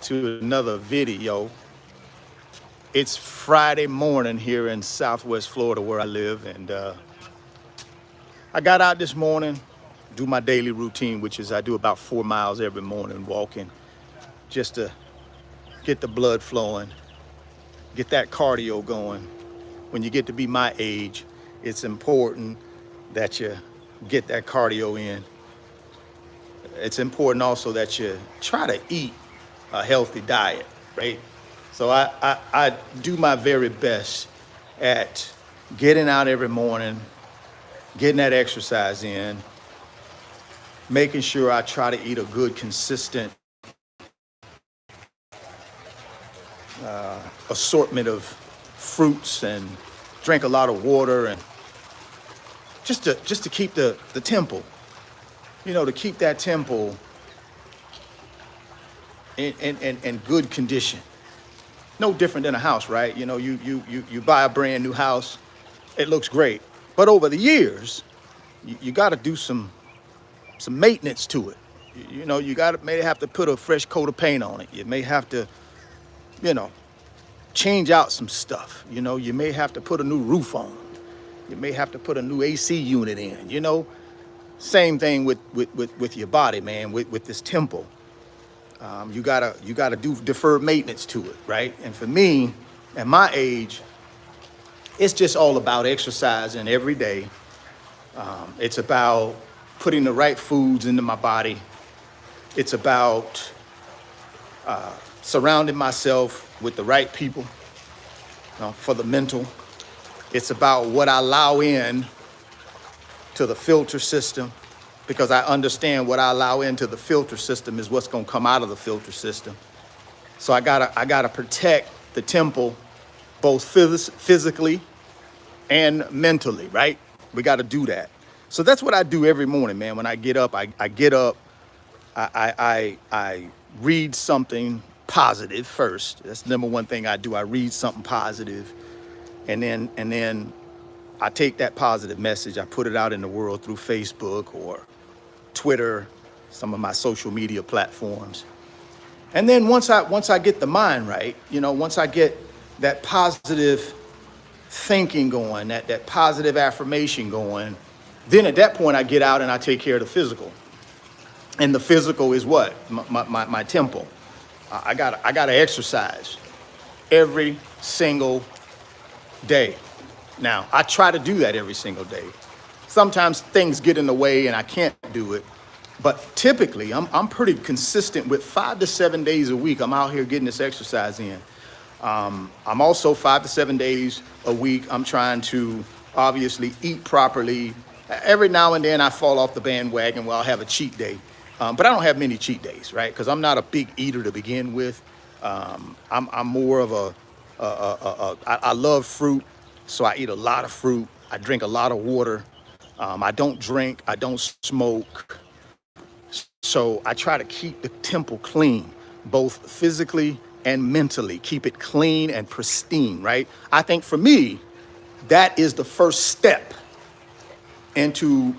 to another video. It's Friday morning here in Southwest Florida where I live, and I got out this morning, do my daily routine, which is I do about 4 miles every morning walking, just to get the blood flowing, get that cardio going. When you get to be my age, it's important that you get that cardio in. It's important also that you try to eat a healthy diet, right? So I do my very best at getting out every morning, getting that exercise in, making sure I try to eat a good, consistent assortment of fruits and drink a lot of water, and just to keep the temple, to keep that temple in good condition. No different than a house, right? You buy a brand new house, it looks great, but over the years, you got to do some maintenance to it. You may have to put a fresh coat of paint on it. You may have to, change out some stuff. You may have to put a new roof on. You may have to put a new AC unit in. Same thing with your body, man. With this temple, you gotta do deferred maintenance to it, right? And for me, at my age, it's just all about exercising every day. It's about putting the right foods into my body. It's about surrounding myself with the right people for the mental. It's about what I allow in to the filter system, because I understand what I allow into the filter system is what's going to come out of the filter system. So I gotta protect the temple, both physically and mentally, right? We got to do that. So that's what I do every morning, man. When I get up, I get up, I read something positive first. That's the number one thing I do. I read something positive, and then I take that positive message, I put it out in the world through Facebook or Twitter, some of my social media platforms. And then once I get the mind right, once I get that positive thinking going, that positive affirmation going, then at that point I get out and I take care of the physical. And the physical is what? My temple. I gotta exercise every single day. Now, I try to do that every single day. Sometimes things get in the way and I can't do it, but typically I'm pretty consistent with 5 to 7 days a week. I'm out here getting this exercise in. I'm also 5 to 7 days a week, I'm trying to obviously eat properly. Every now and then I fall off the bandwagon where I'll have a cheat day. But I don't have many cheat days, right? Because I'm not a big eater to begin with. I'm more of I love fruit, so I eat a lot of fruit. I drink a lot of water. I don't drink, I don't smoke. So I try to keep the temple clean, both physically and mentally. Keep it clean and pristine, right? I think for me, that is the first step into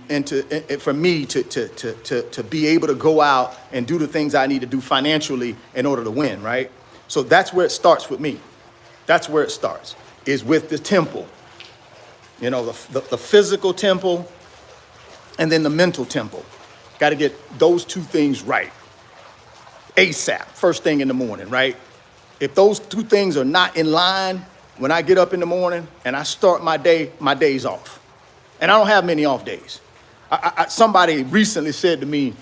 for me to be able to go out and do the things I need to do financially in order to win, right? So that's where it starts with me. That's where it starts, is with the temple. The physical temple and then the mental temple. Got to get those two things right ASAP, first thing in the morning, right? If those two things are not in line, when I get up in the morning and I start my day, my day's off. And I don't have many off days. Somebody recently said to me,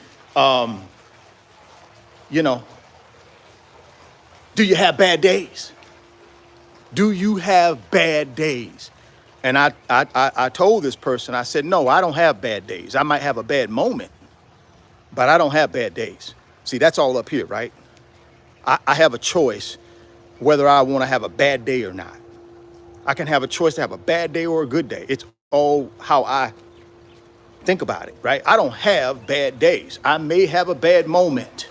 do you have bad days? Do you have bad days? And I told this person, I said, no, I don't have bad days. I might have a bad moment, but I don't have bad days. See, that's all up here, right? I have a choice whether I want to have a bad day or not. I can have a choice to have a bad day or a good day. It's all how I think about it, right? I don't have bad days. I may have a bad moment.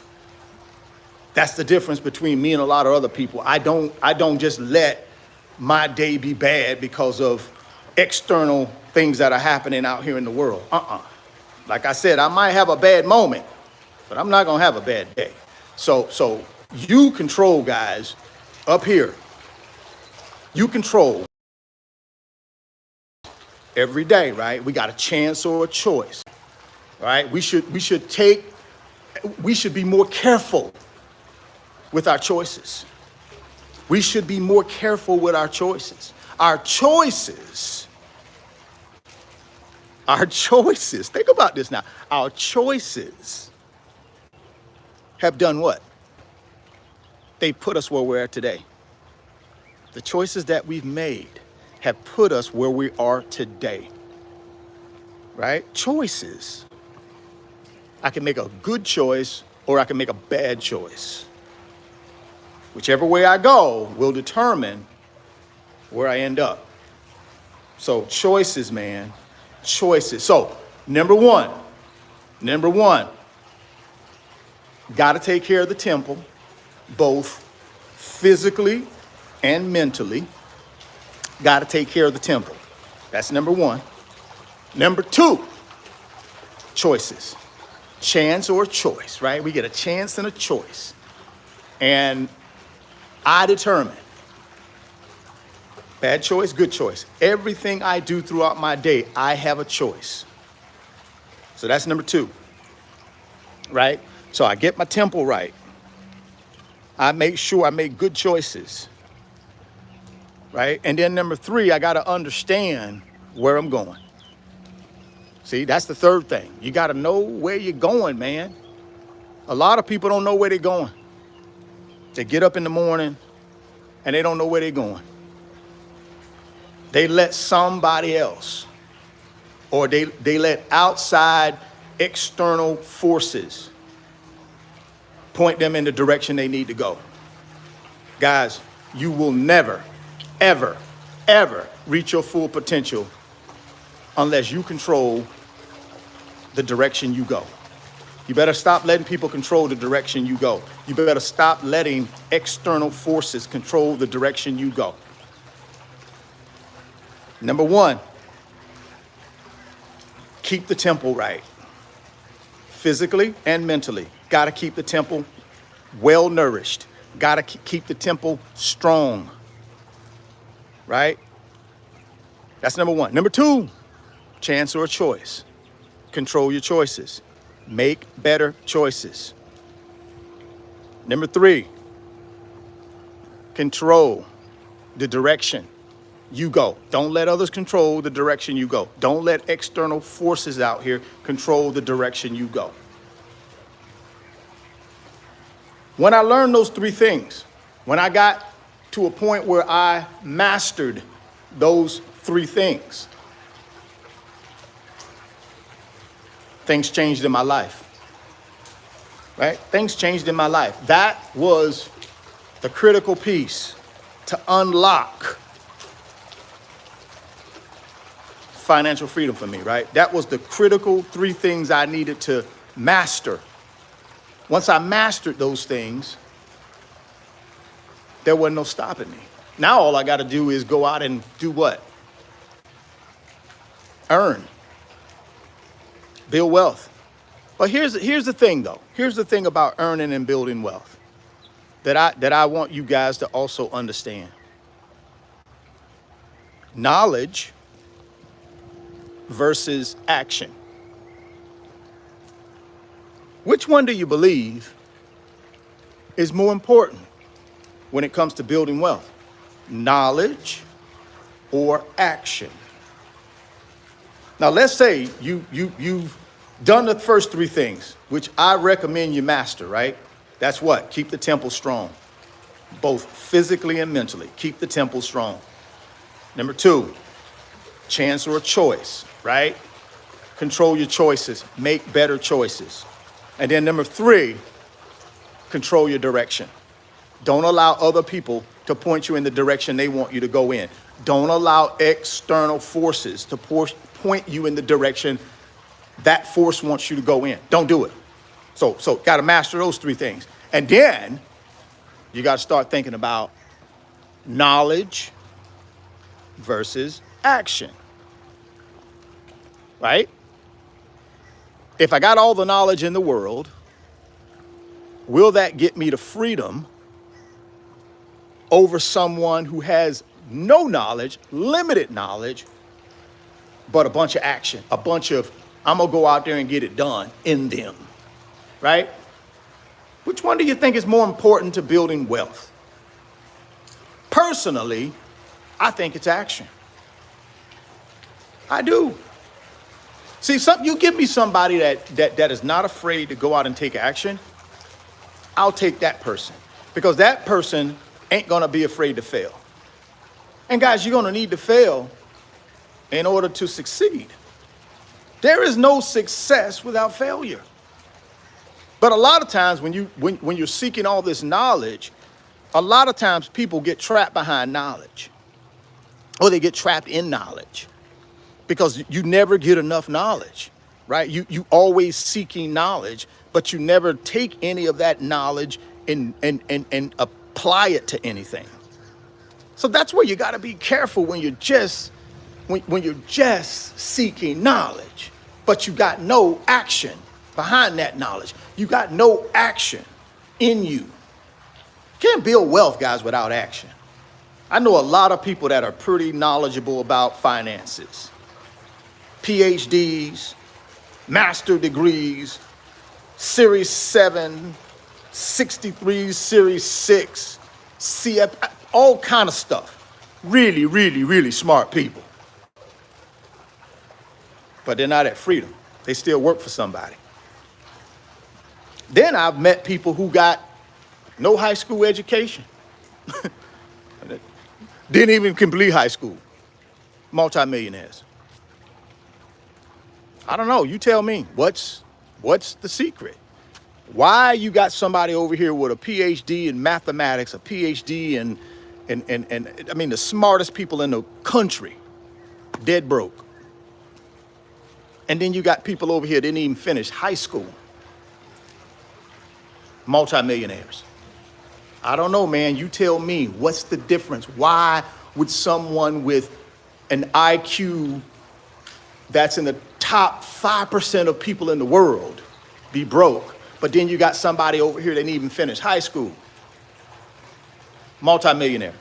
That's the difference between me and a lot of other people. I don't just let my day be bad because of external things that are happening out here in the world. Like I said, I might have a bad moment, but I'm not gonna have a bad day. So You control, guys, up here. You control every day, right? We got a chance or a choice, right? We should be more careful with our choices. We should be more careful with our choices. Our choices, think about this now. Our choices have done what? They put us where we're at today. The choices that we've made have put us where we are today, right? Choices. I can make a good choice or I can make a bad choice. Whichever way I go will determine where I end up. So choices, man, choices. So number one, got to take care of the temple, both physically and mentally. Got to take care of the temple. That's number one. Number two, choices. Chance or choice, right? We get a chance and a choice. And I determine bad choice, good choice. Everything I do throughout my day, I have a choice. So that's number two, right? So I get my temple right. I make sure I make good choices, right? And then number three, I got to understand where I'm going. See, that's the third thing. You got to know where you're going, man. A lot of people don't know where they're going. They get up in the morning and they don't know where they're going. They let somebody else or they let outside external forces point them in the direction they need to go. Guys, you will never, ever, ever reach your full potential unless you control the direction you go. You better stop letting people control the direction you go. You better stop letting external forces control the direction you go. Number one, keep the temple right. Physically and mentally. Got to keep the temple well nourished. Got to keep the temple strong. Right? That's number one. Number two, chance or choice. Control your choices. Make better choices. Number three, control the direction you go. Don't let others control the direction you go. Don't let external forces out here control the direction you go. When I learned those three things, when I got to a point where I mastered those three things, things changed in my life, right? Things changed in my life. That was the critical piece to unlock financial freedom for me, right? That was the critical three things I needed to master. Once I mastered those things, there wasn't no stopping me. Now all I got to do is go out and do what? Earn. Build wealth. But here's the thing, though. Here's the thing about earning and building wealth that I want you guys to also understand. Knowledge versus action. Which one do you believe is more important when it comes to building wealth? Knowledge or action? Now, let's say you've done the first three things, which I recommend you master, right? That's what? Keep the temple strong, both physically and mentally. Keep the temple strong. Number two, chance or choice, right? Control your choices. Make better choices. And then number three, control your direction. Don't allow other people to point you in the direction they want you to go in. Don't allow external forces to point you in the direction that force wants you to go in. Don't do it. So got to master those three things. And then you got to start thinking about knowledge versus action. Right? If I got all the knowledge in the world will that get me to freedom over someone who has no knowledge, limited knowledge, but a bunch of action, a bunch of, I'm gonna go out there and get it done in them, right? Which one do you think is more important to building wealth? Personally, I think it's action. I do. See, you give me somebody that is not afraid to go out and take action, I'll take that person, because that person ain't gonna be afraid to fail. And guys, you're gonna need to fail in order to succeed. There is no success without failure. But a lot of times when you're seeking all this knowledge, a lot of times people get trapped behind knowledge, or they get trapped in knowledge, because you never get enough knowledge, right? You always seeking knowledge, but you never take any of that knowledge and apply it to anything. So that's where you got to be careful when you're just seeking knowledge, but you got no action behind that knowledge. You got no action in you. You can't build wealth, guys, without action. I know a lot of people that are pretty knowledgeable about finances. PhDs, master degrees, Series 7, 63, Series 6, CF, all kind of stuff. Really, really, really smart people. But they're not at freedom. They still work for somebody. Then I've met people who got no high school education. Didn't even complete high school. Multimillionaires. I don't know. You tell me. What's the secret? Why you got somebody over here with a PhD in mathematics, a PhD in I mean the smartest people in the country, dead broke. And then you got people over here that didn't even finish high school. Multimillionaires. I don't know, man. You tell me, what's the difference? Why would someone with an IQ that's in the top 5% of people in the world be broke, but then you got somebody over here that didn't even finish high school? Multimillionaire.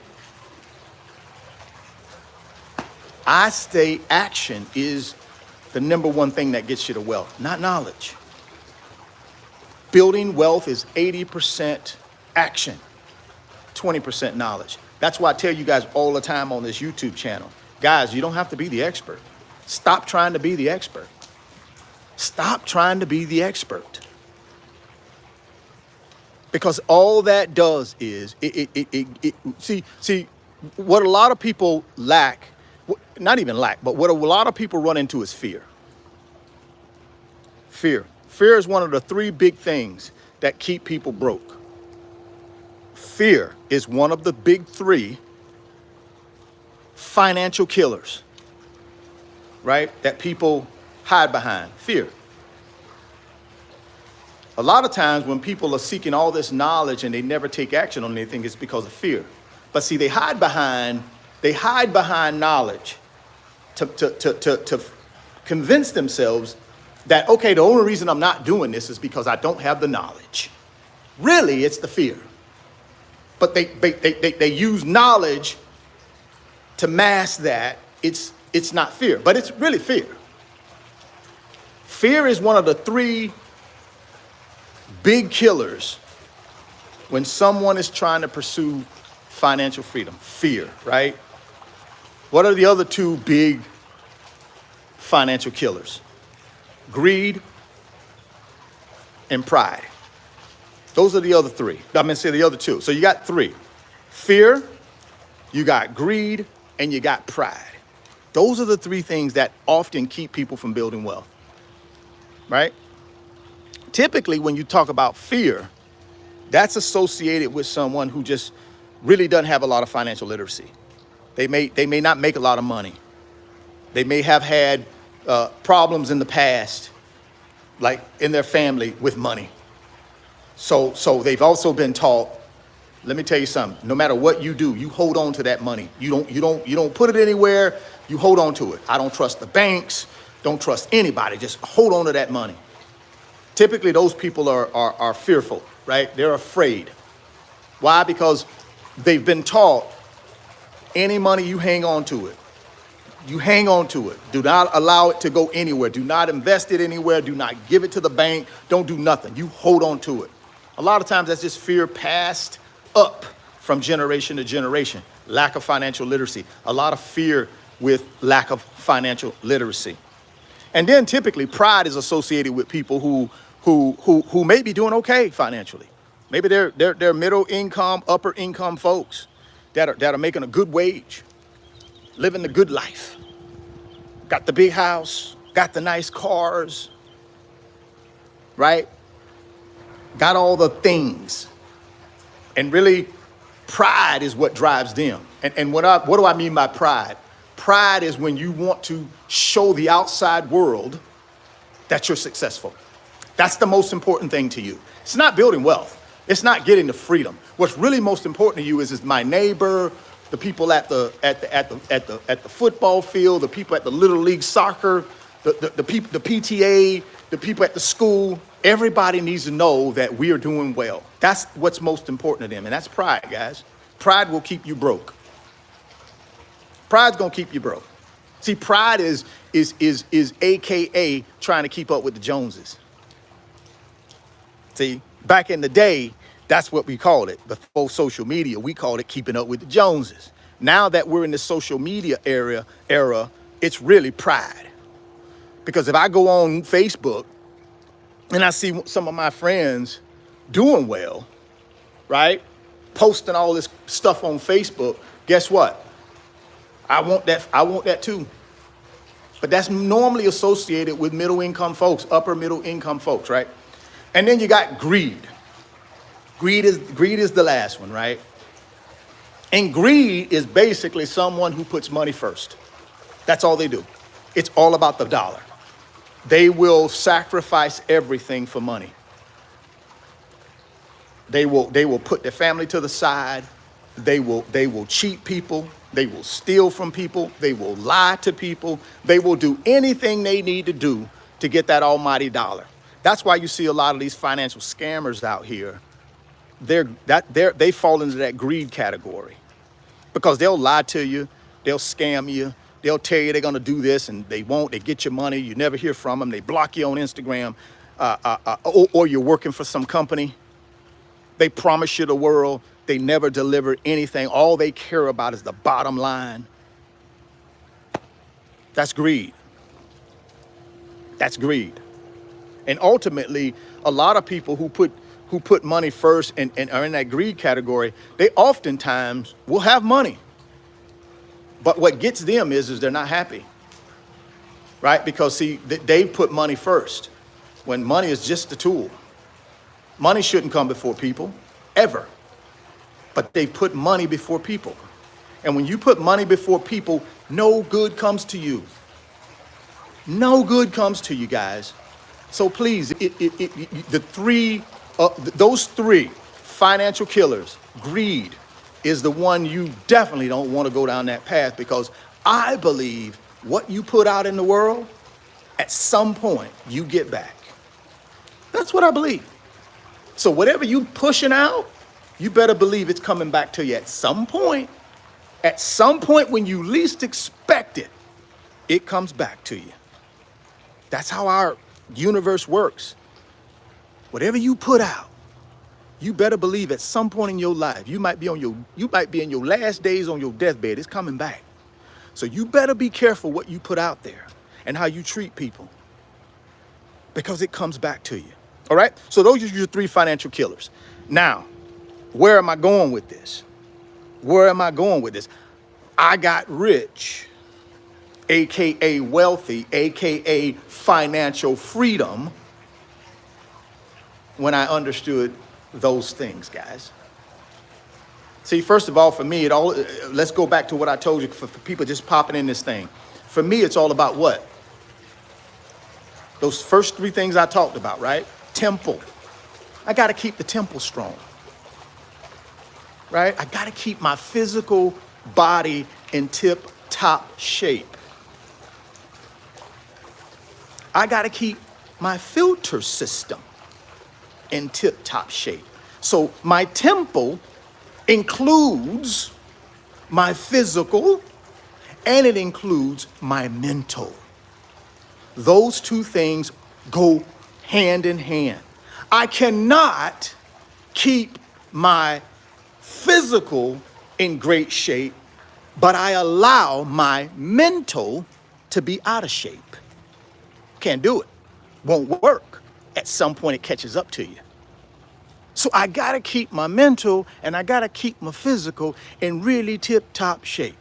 I say action is the number one thing that gets you to wealth, not knowledge. Building wealth is 80% action, 20% knowledge. That's why I tell you guys all the time on this YouTube channel, guys, you don't have to be the expert. Stop trying to be the expert. Stop trying to be the expert. Because all that does is, see, what a lot of people lack, not even lack, but what a lot of people run into is fear. Fear. Fear is one of the three big things that keep people broke. Fear is one of the big three financial killers, right? That people hide behind. Fear. A lot of times when people are seeking all this knowledge and they never take action on anything, it's because of fear. But see, they hide behind knowledge to convince themselves that, okay, the only reason I'm not doing this is because I don't have the knowledge. Really, it's the fear. But they use knowledge to mask that it's not fear, but it's really fear. Fear is one of the three big killers when someone is trying to pursue financial freedom. Fear, right? What are the other two big financial killers? Greed and pride. Those are the other three. The other two. So you got three. Fear, you got greed, and you got pride. Those are the three things that often keep people from building wealth, right? Typically, when you talk about fear, that's associated with someone who just really doesn't have a lot of financial literacy. They may not make a lot of money. They may have had problems in the past, like in their family with money. So they've also been taught, let me tell you something, no matter what you do, you hold on to that money. You don't put it anywhere, you hold on to it. I don't trust the banks, don't trust anybody, just hold on to that money. Typically those people are fearful. right? They're afraid. Why? Because they've been taught any money you hang on to it. You hang on to it. Do not allow it to go anywhere. Do not invest it anywhere. Do not give it to the bank. Don't do nothing. You hold on to it. A lot of times that's just fear passed up from generation to generation. Lack of financial literacy. A lot of fear with lack of financial literacy. And then typically pride is associated with people who may be doing okay financially. Maybe they're middle income, upper income folks that are making a good wage, living the good life. Got the big house, got the nice cars, right? Got all the things. And really, pride is what drives them. And what do I mean by pride? Pride is when you want to show the outside world that you're successful. That's the most important thing to you. It's not building wealth. It's not getting the freedom. What's really most important to you is my neighbor, the people at the football field, the people at the little league soccer, the people, the PTA, the people at the school. Everybody needs to know that we are doing well. That's what's most important to them, and that's pride, guys. Pride will keep you broke. Pride's gonna keep you broke. See, pride is AKA trying to keep up with the Joneses. See, back in the day, that's what we called it. Before social media, we called it keeping up with the Joneses. Now that we're in the social media era, it's really pride. Because if I go on Facebook and I see some of my friends doing well, right? Posting all this stuff on Facebook, guess what? I want that too. But that's normally associated with middle income folks, upper middle income folks, right? And then you got greed. Greed is the last one, right? And greed is basically someone who puts money first. That's all they do. It's all about the dollar. They will sacrifice everything for money. They will put their family to the side. They will cheat people. They will steal from people. They will lie to people. They will do anything they need to do to get that almighty dollar. That's why you see a lot of these financial scammers out here. They fall into that greed category because they'll lie to you, they'll scam you, they'll tell you they're gonna do this and they won't. They get your money, you never hear from them. They block you on Instagram, or you're working for some company. They promise you the world. They never deliver anything. All they care about is the bottom line. That's greed. That's greed. And ultimately, a lot of people who put money first and are in that greed category, they oftentimes will have money. But what gets them is they're not happy, right? Because see, they put money first when money is just a tool. Money shouldn't come before people, ever. But they put money before people. And when you put money before people, no good comes to you. No good comes to you, guys. So please, those three financial killers, greed is the one you definitely don't want to go down that path, because I believe what you put out in the world, at some point you get back. That's what I believe. So whatever you pushing out, you better believe it's coming back to you at some point. At some point when you least expect it, it comes back to you. That's how our universe works. Whatever you put out, you better believe at some point in your life, you might be in your last days on your deathbed, it's coming back. So you better be careful what you put out there and how you treat people, because it comes back to you. All right? So those are your three financial killers. Now, where am I going with this? Where am I going with this? I got rich, AKA wealthy, AKA financial freedom, when I understood those things, guys. See, first of all, for me, let's go back to what I told you for people just popping in this thing. For me, it's all about what? Those first three things I talked about, right? Temple. I got to keep the temple strong, right? I got to keep my physical body in tip-top shape. I got to keep my filter system in tip-top shape. So my temple includes my physical and it includes my mental. Those two things go hand in hand. I cannot keep my physical in great shape, but I allow my mental to be out of shape. Can't do it. Won't work. At some point, it catches up to you. So I gotta keep my mental and I gotta keep my physical in really tip-top shape.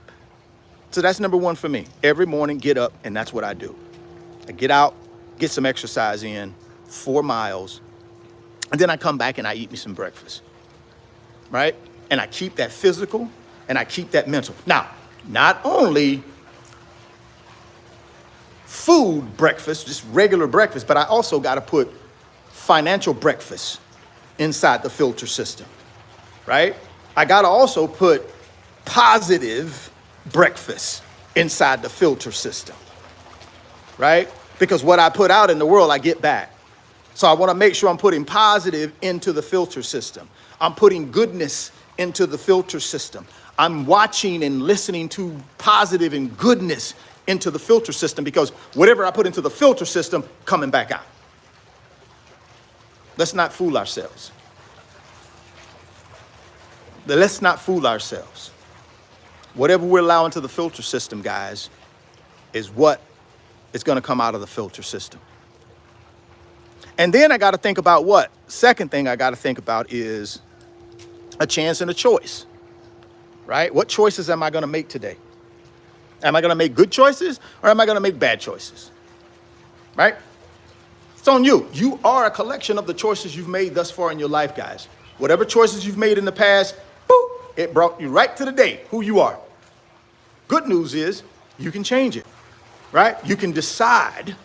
So that's number one for me. Every morning, get up, and that's what I do. I get out, get some exercise in, 4 miles, and then I come back and I eat me some breakfast, right? And I keep that physical and I keep that mental. Now, not only food breakfast, just regular breakfast, but I also got to put financial breakfast inside the filter system, right? I got to also put positive breakfast inside the filter system, right? Because what I put out in the world, I get back. So I want to make sure I'm putting positive into the filter system. I'm putting goodness into the filter system. I'm watching and listening to positive and goodness into the filter system, because whatever I put into the filter system, coming back out. Let's not fool ourselves. Let's not fool ourselves. Whatever we're allowing to the filter system, guys, is what is going to come out of the filter system. And then I got to think about what? Second thing I got to think about is a chance and a choice, right? What choices am I going to make today? Am I going to make good choices or am I going to make bad choices? Right? It's on you. You are a collection of the choices you've made thus far in your life, guys. Whatever choices you've made in the past, boop, it brought you right to the day, who you are. Good news is you can change it, right? You can decide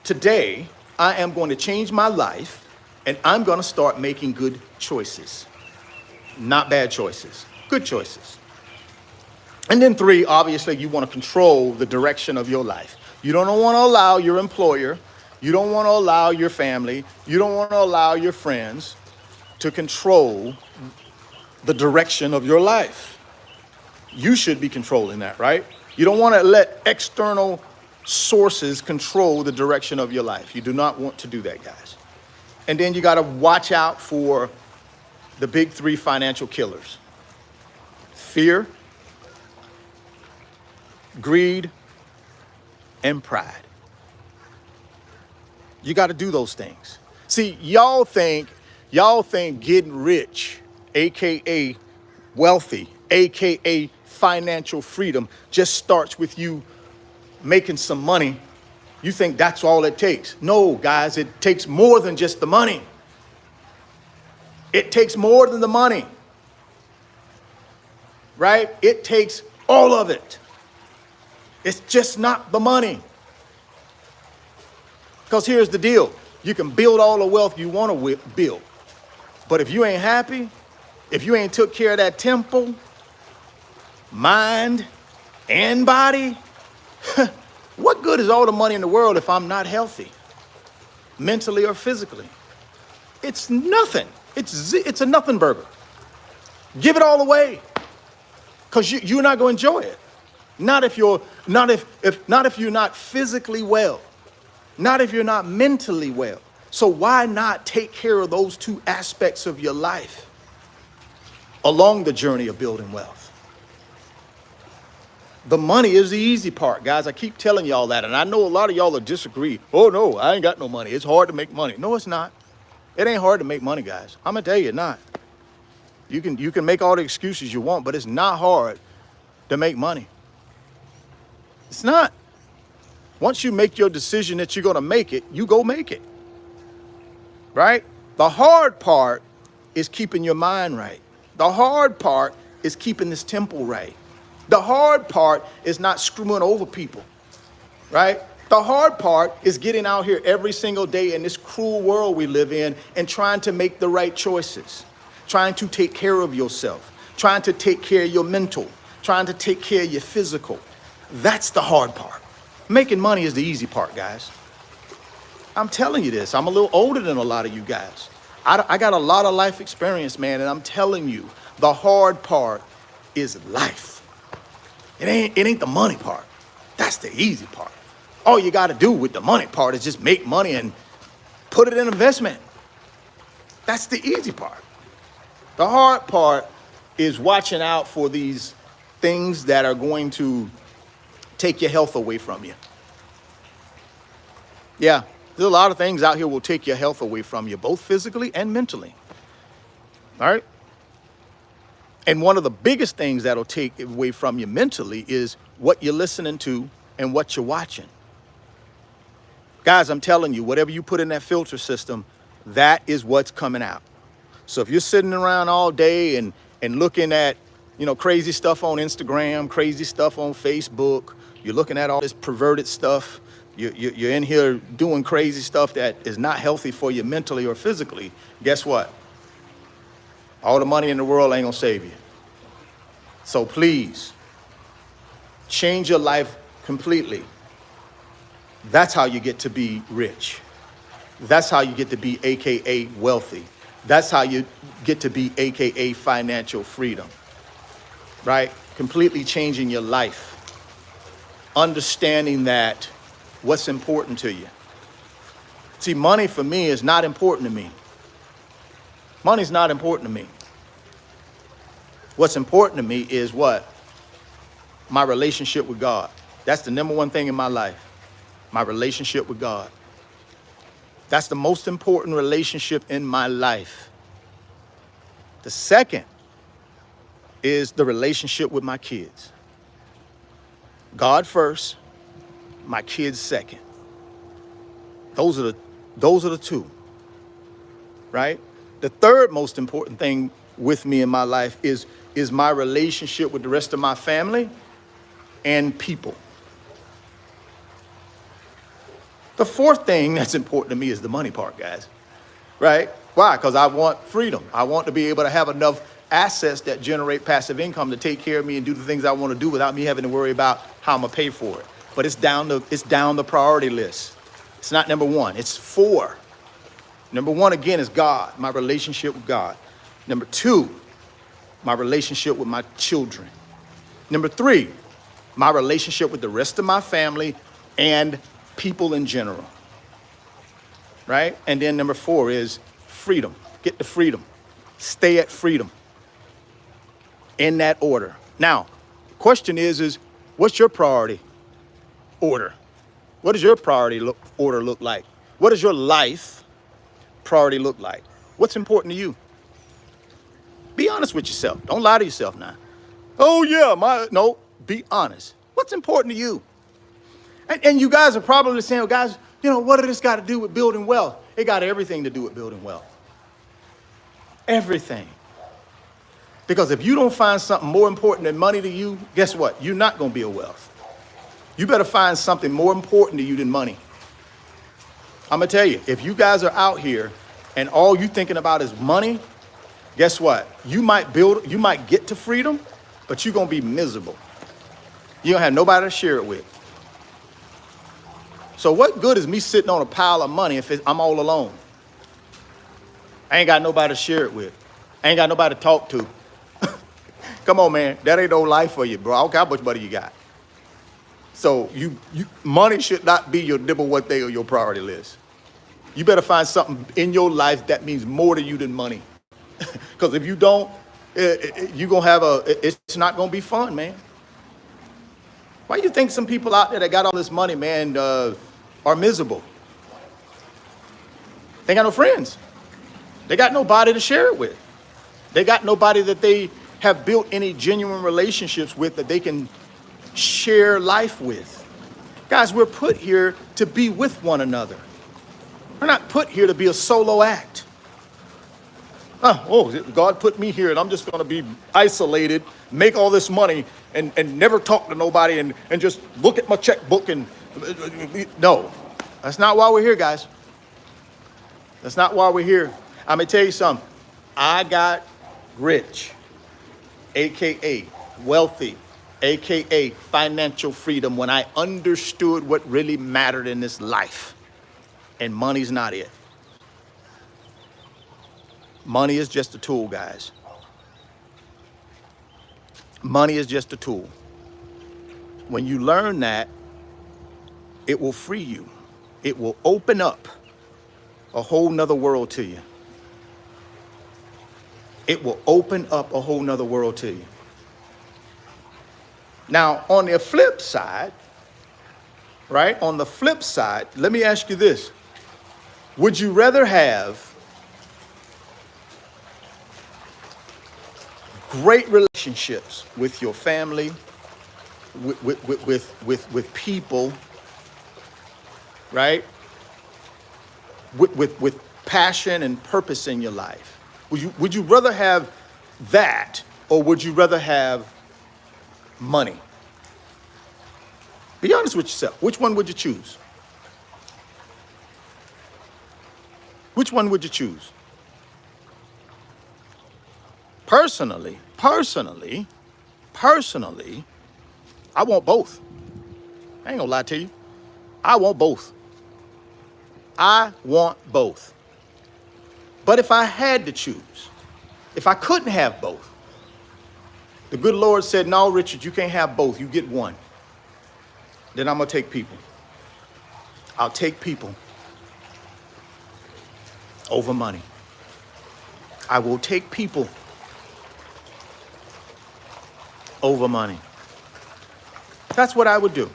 today, I am going to change my life and I'm going to start making good choices, not bad choices, good choices. And then 3, obviously, you want to control the direction of your life. You don't want to allow your employer, you don't want to allow your family, you don't want to allow your friends to control the direction of your life. You should be controlling that, right? You don't want to let external sources control the direction of your life. You do not want to do that, guys. And then you got to watch out for the big 3 financial killers: fear, greed, and pride. You got to do those things. See, y'all think getting rich, AKA wealthy, AKA financial freedom, just starts with you making some money. You think that's all it takes. No, guys, it takes more than just the money. It takes more than the money, right? It takes all of it. It's just not the money. Because here's the deal. You can build all the wealth you want to build. But if you ain't happy, if you ain't took care of that temple, mind, and body, what good is all the money in the world if I'm not healthy, mentally or physically? It's nothing. It's a nothing burger. Give it all away, because you're not going to enjoy it. Not if you're not physically well, not if you're not mentally well. So why not take care of those 2 aspects of your life along the journey of building wealth? The money is the easy part, guys. I keep telling y'all that, and I know a lot of y'all will disagree. Oh no, I ain't got no money. It's hard to make money. No, it's not. It ain't hard to make money, guys. I'm gonna tell you, it's not. You can make all the excuses you want, but it's not hard to make money. It's not. Once you make your decision that you're going to make it, you go make it. Right? The hard part is keeping your mind right. The hard part is keeping this temple right. The hard part is not screwing over people. Right? The hard part is getting out here every single day in this cruel world we live in and trying to make the right choices. Trying to take care of yourself. Trying to take care of your mental. Trying to take care of your physical. That's the hard part. Making money is the easy part, guys. I'm telling you this. I'm a little older than a lot of you guys. I got a lot of life experience, man, and I'm telling you, the hard part is life. It ain't the money part. That's the easy part. All you got to do with the money part is just make money and put it in investment. That's the easy part. The hard part is watching out for these things that are going to take your health away from you. Yeah, there's a lot of things out here will take your health away from you, both physically and mentally. All right? And one of the biggest things that'll take away from you mentally is what you're listening to and what you're watching. Guys, I'm telling you, whatever you put in that filter system, that is what's coming out. So if you're sitting around all day and looking at, crazy stuff on Instagram, crazy stuff on Facebook, you're looking at all this perverted stuff, you're in here doing crazy stuff that is not healthy for you mentally or physically, guess what? All the money in the world ain't gonna save you. So please, change your life completely. That's how you get to be rich. That's how you get to be AKA wealthy. That's how you get to be AKA financial freedom, right? Completely changing your life. Understanding that what's important to you. See, money for me is not important to me. Money's not important to me. What's important to me is what? My relationship with God. That's the number one thing in my life. My relationship with God. That's the most important relationship in my life. The second is the relationship with my kids. God first, my kids second. Those are the two, right? The third most important thing with me in my life is my relationship with the rest of my family and people. The fourth thing that's important to me is the money part, guys, right? Why? Because I want freedom. I want to be able to have enough assets that generate passive income to take care of me and do the things I want to do without me having to worry about how I'm going to pay for it. But it's down the priority list. It's not number one, it's 4. Number 1, again, is God, my relationship with God. Number 2, my relationship with my children. Number 3, my relationship with the rest of my family and people in general, right? And then number 4 is freedom. Get the freedom. Stay at freedom. In that order. Now, the question is what's your priority order? What does your priority order look like? What does your life priority look like? What's important to you? Be honest with yourself. Don't lie to yourself now. Oh yeah, no, be honest. What's important to you? And you guys are probably saying, well, guys, what does this got to do with building wealth? It got everything to do with building wealth. Everything. Because if you don't find something more important than money to you, guess what? You're not going to build wealth. You better find something more important to you than money. I'm going to tell you, if you guys are out here and all you thinking about is money, guess what? You might get to freedom, but you're going to be miserable. You don't have nobody to share it with. So what good is me sitting on a pile of money if I'm all alone? I ain't got nobody to share it with. I ain't got nobody to talk to. Come on, man. That ain't no life for you, bro. I don't care how much money you got. So money should not be your number one thing on your priority list. You better find something in your life that means more to you than money. Because if you don't, you're going to have it's not going to be fun, man. Why do you think some people out there that got all this money, man, are miserable? They got no friends. They got nobody to share it with. They got nobody that they have built any genuine relationships with that they can share life with. Guys, we're put here to be with one another. We're not put here to be a solo act. God put me here and I'm just going to be isolated, make all this money and never talk to nobody and just look at my checkbook and no, that's not why we're here, guys. That's not why we're here. I'm going to tell you something. I got rich, AKA wealthy, AKA financial freedom when I understood what really mattered in this life. And money's not it. Money is just a tool, guys. Money is just a tool. When you learn that, it will free you. It will open up a whole nother world to you. It will open up a whole nother world to you. Now, on the flip side, right? On the flip side, let me ask you this. Would you rather have great relationships with your family, with people, right? With passion and purpose in your life? Would you rather have that, or would you rather have money? Be honest with yourself. Which one would you choose? Which one would you choose? Personally, I want both. I ain't gonna lie to you. I want both. I want both. But if I had to choose, if I couldn't have both, the good Lord said, no, Richard, you can't have both. You get one. Then I'm gonna take people. I'll take people over money. I will take people over money. That's what I would do.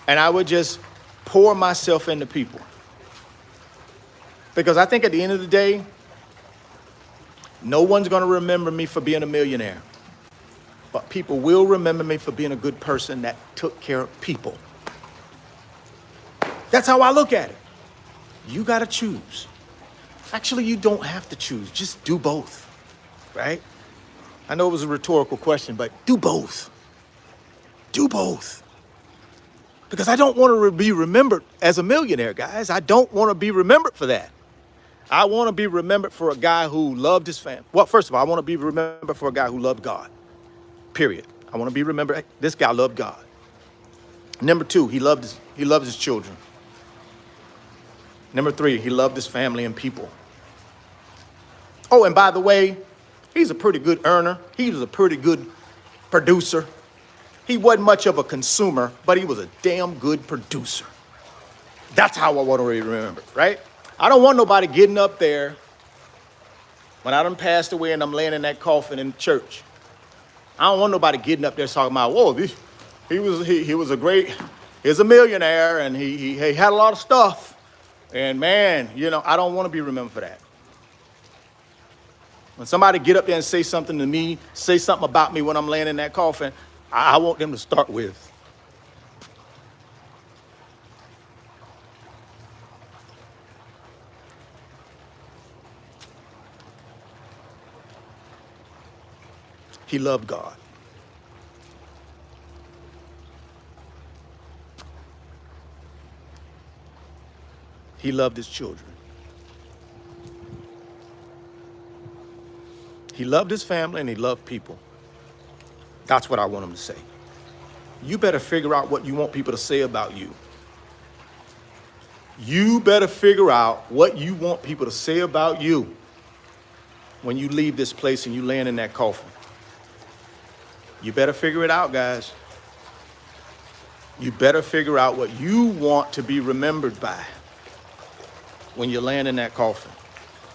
And I would just pour myself into people. Because I think at the end of the day, no one's going to remember me for being a millionaire. But people will remember me for being a good person that took care of people. That's how I look at it. You got to choose. Actually, you don't have to choose. Just do both, right? I know it was a rhetorical question, but do both. Do both. Because I don't want to be remembered as a millionaire, guys. I don't want to be remembered for that. I want to be remembered for a guy who loved his family. Well, first of all, I want to be remembered for a guy who loved God. Period. I want to be remembered. This guy loved God. Number two, he loved his children. Number three, he loved his family and people. Oh, and by the way, he's a pretty good earner. He was a pretty good producer. He wasn't much of a consumer, but he was a damn good producer. That's how I want to be remembered, right? I don't want nobody getting up there when I done passed away and I'm laying in that coffin in church. I don't want nobody getting up there talking about, whoa, he was a millionaire and he had a lot of stuff. And man, I don't want to be remembered for that. When somebody get up there and say something to me, say something about me when I'm laying in that coffin, I want them to start with, he loved God. He loved his children. He loved his family and he loved people. That's what I want him to say. You better figure out what you want people to say about you. You better figure out what you want people to say about you when you leave this place and you land in that coffin. You better figure it out, guys. You better figure out what you want to be remembered by when you land in that coffin.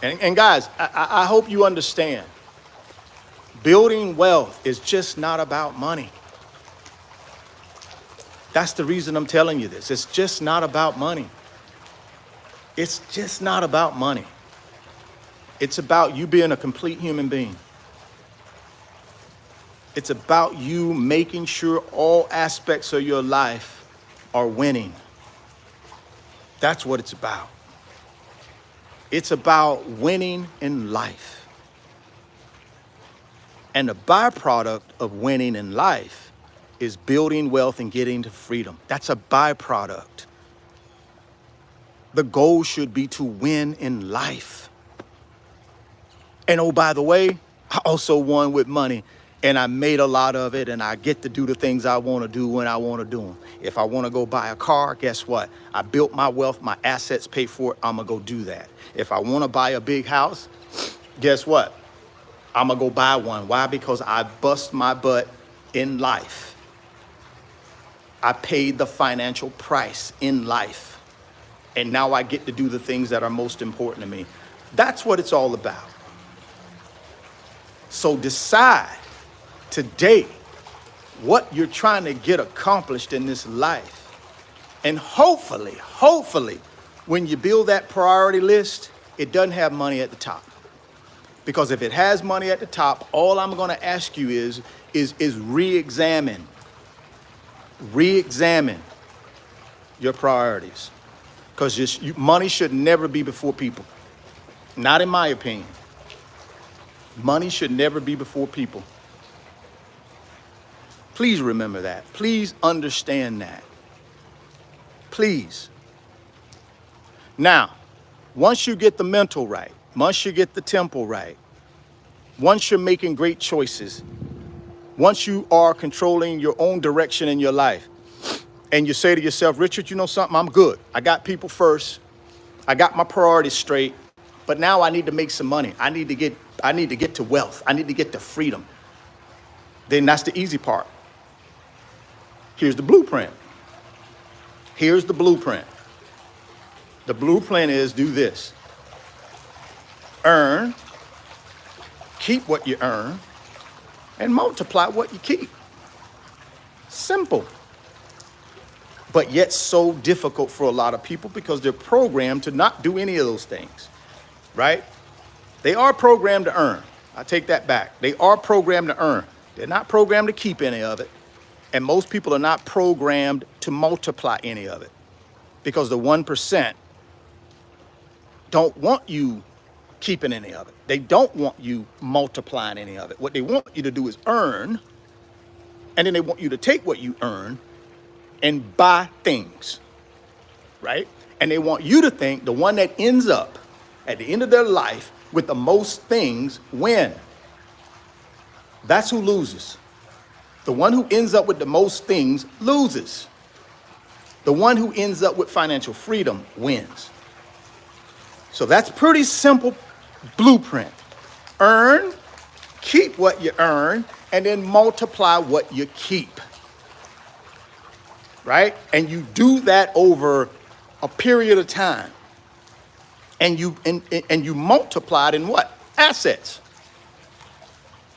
And guys, I hope you understand. Building wealth is just not about money. That's the reason I'm telling you this. It's just not about money. It's just not about money. It's about you being a complete human being. It's about you making sure all aspects of your life are winning. That's what it's about. It's about winning in life. And the byproduct of winning in life is building wealth and getting to freedom. That's a byproduct. The goal should be to win in life. And oh, by the way, I also won with money. And I made a lot of it, and I get to do the things I want to do when I want to do them. If I want to go buy a car, guess what? I built my wealth, my assets pay for it, I'm going to go do that. If I want to buy a big house, guess what? I'm gonna go buy one. Why? Because I bust my butt in life. I paid the financial price in life. And now I get to do the things that are most important to me. That's what it's all about. So decide today what you're trying to get accomplished in this life. And hopefully, when you build that priority list, it doesn't have money at the top. Because if it has money at the top, all I'm going to ask you is re-examine your priorities. Because money should never be before people. Not in my opinion. Money should never be before people. Please remember that. Please understand that. Please. Now, once you get the mental right, once you get the tempo right, once you're making great choices, once you are controlling your own direction in your life, and you say to yourself, Richard, you know something? I'm good. I got people first. I got my priorities straight. But now I need to make some money. I need to get to wealth. I need to get to freedom. Then that's the easy part. Here's the blueprint. Here's the blueprint. The blueprint is do this. Earn, keep what you earn, and multiply what you keep. Simple. But yet so difficult for a lot of people because they're programmed to not do any of those things, right? They are programmed to earn. I take that back. They are programmed to earn. They're not programmed to keep any of it. And most people are not programmed to multiply any of it because the 1% don't want you keeping any of it. They don't want you multiplying any of it. What they want you to do is earn, and then they want you to take what you earn and buy things, right? And they want you to think the one that ends up at the end of their life with the most things win. That's who loses. The one who ends up with the most things loses. The one who ends up with financial freedom wins. So that's pretty simple blueprint. Earn, keep what you earn, and then multiply what you keep. Right? And you do that over a period of time. And you multiply it in what? Assets.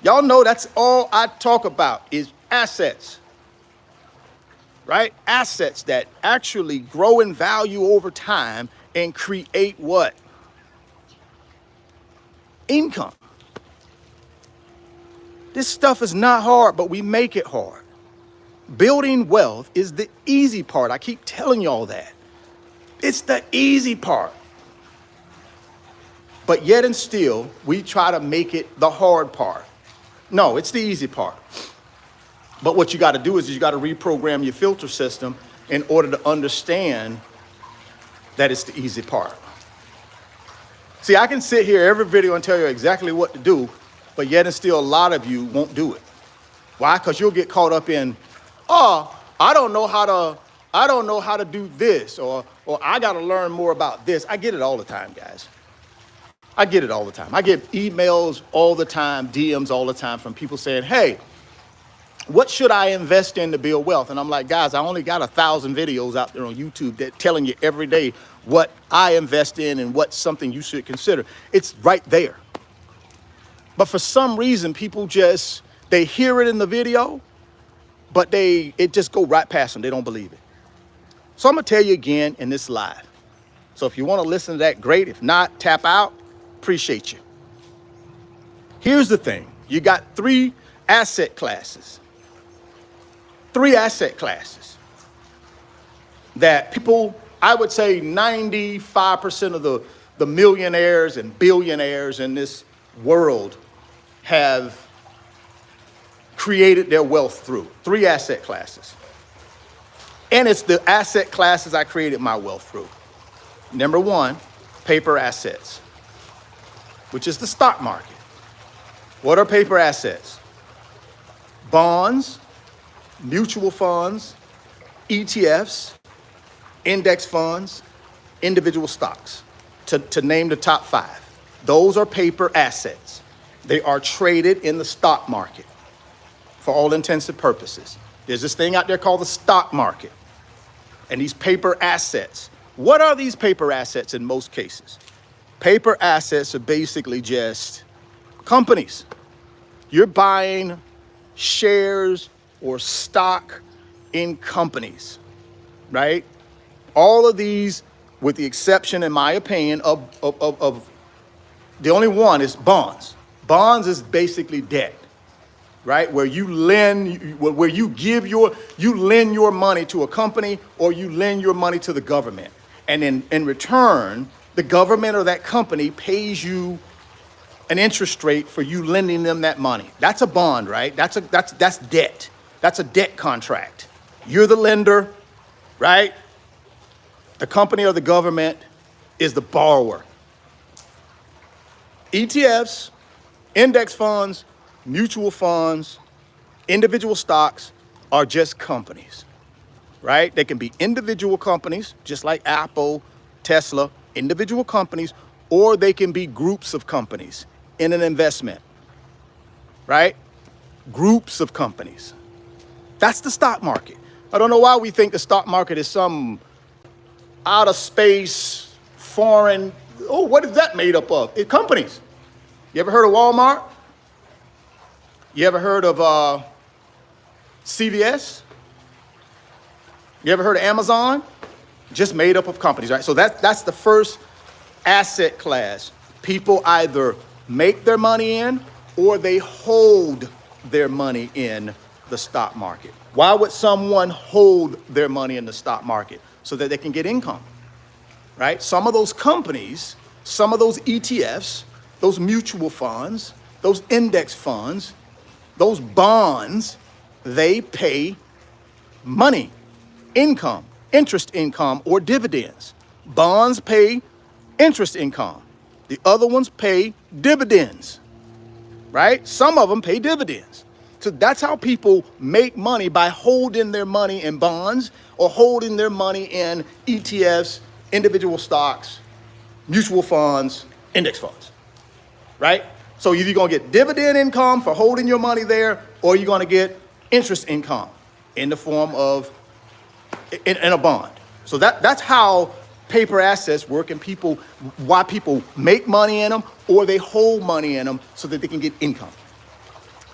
Y'all know that's all I talk about is assets. Right? Assets that actually grow in value over time and create what? Income. This stuff is not hard, but we make it hard. Building wealth is the easy part. I keep telling y'all that. It's the easy part. But yet and still, we try to make it the hard part. No, it's the easy part. But what you got to do is you got to reprogram your filter system in order to understand that it's the easy part. See, I can sit here every video and tell you exactly what to do, but yet and still a lot of you won't do it. Why? Because you'll get caught up in, I don't know how to do this, or I got to learn more about this. I get it all the time, guys. I get it all the time. I get emails all the time, DMs all the time from people saying, hey, what should I invest in to build wealth? And I'm like, guys, I only got 1,000 videos out there on YouTube that telling you every day what I invest in and what's something you should consider. It's right there. But for some reason, people they hear it in the video, but it just go right past them. They don't believe it. So I'm going to tell you again in this live. So if you want to listen to that, great. If not, tap out. Appreciate you. Here's the thing. You got 3 asset classes. 3 asset classes that people, I would say 95% of the millionaires and billionaires in this world have created their wealth through. 3 asset classes. And it's the asset classes I created my wealth through. Number 1, paper assets, which is the stock market. What are paper assets? Bonds, mutual funds, ETFs, index funds, individual stocks, to name the top 5. Those are paper assets. They are traded in the stock market for all intents and purposes. There's this thing out there called the stock market. And these paper assets. What are these paper assets in most cases? Paper assets are basically just companies. You're buying shares or stock in companies, right? All of these, with the exception, in my opinion, of the only one is bonds. Bonds is basically debt, right? Where you lend, where you lend your money to a company or you lend your money to the government. And in return, the government or that company pays you an interest rate for you lending them that money. That's a bond, right? That's debt. That's a debt contract. You're the lender, right? The company or the government is the borrower. ETFs, index funds, mutual funds, individual stocks are just companies, right? They can be individual companies, just like Apple, Tesla, individual companies, or they can be groups of companies in an investment, right? Groups of companies. That's the stock market. I don't know why we think the stock market is some out of space, foreign, oh, what is that made up of? It's companies. You ever heard of Walmart? You ever heard of CVS? You ever heard of Amazon? Just made up of companies, right? So that's the first asset class. People either make their money in or they hold their money in the stock market. Why would someone hold their money in the stock market? So that they can get income, right? Some of those companies, some of those ETFs, those mutual funds, those index funds, those bonds, they pay money, income, interest income, or dividends. Bonds pay interest income. The other ones pay dividends, right? Some of them pay dividends. So that's how people make money, by holding their money in bonds or holding their money in ETFs, individual stocks, mutual funds, index funds, right? So either you're going to get dividend income for holding your money there, or you're going to get interest income in the form of in a bond. So that's how paper assets work, and why people make money in them or they hold money in them so that they can get income.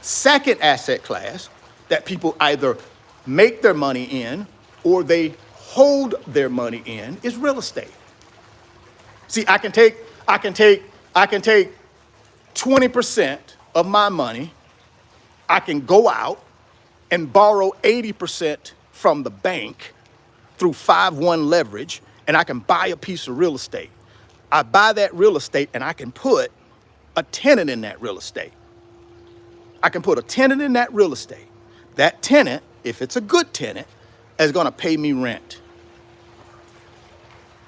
Second asset class that people either make their money in or they hold their money in is real estate. See, I can take 20% of my money. I can go out and borrow 80% from the bank through 5-1 leverage, and I can buy a piece of real estate. I buy that real estate and I can put a tenant in that real estate. I can put a tenant in that real estate. That tenant, if it's a good tenant, is going to pay me rent,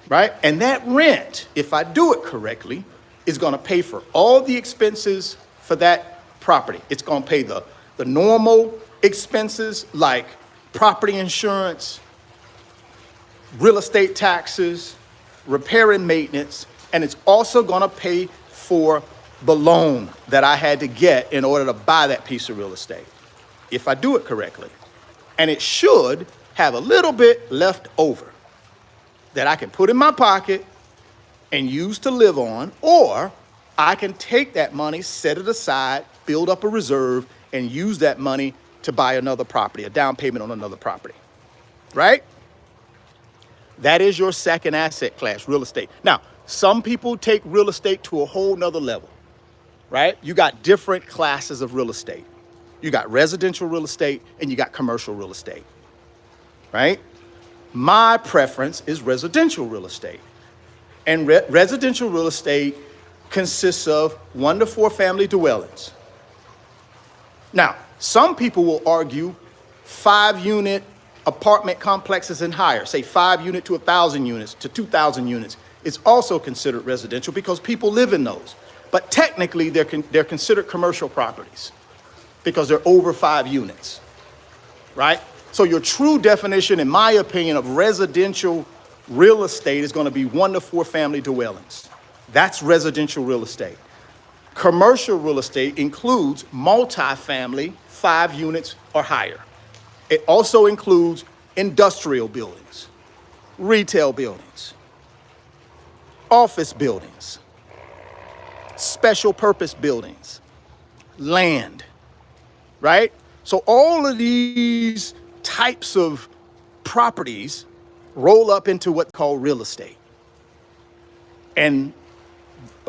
right? And that rent, if I do it correctly, is going to pay for all the expenses for that property. It's going to pay the normal expenses like property insurance, real estate taxes, repair and maintenance, and it's also going to pay for the loan that I had to get in order to buy that piece of real estate, if I do it correctly. And it should have a little bit left over that I can put in my pocket and use to live on, or I can take that money, set it aside, build up a reserve, and use that money to buy another property, a down payment on another property, right? That is your second asset class, real estate. Now, some people take real estate to a whole nother level, right? You got different classes of real estate. You got residential real estate and you got commercial real estate, right? My preference is residential real estate. And residential real estate consists of 1 to 4 family dwellings. Now, some people will argue 5-unit apartment complexes and higher, say 5 unit to 1,000 units to 2,000 units, is also considered residential because people live in those. But technically, they're considered commercial properties because they're over 5 units, right? So your true definition, in my opinion, of residential real estate is going to be 1 to 4 family dwellings. That's residential real estate. Commercial real estate includes multifamily, 5 units or higher. It also includes industrial buildings, retail buildings, office buildings, special purpose buildings, land, right? So all of these types of properties roll up into what's called real estate. And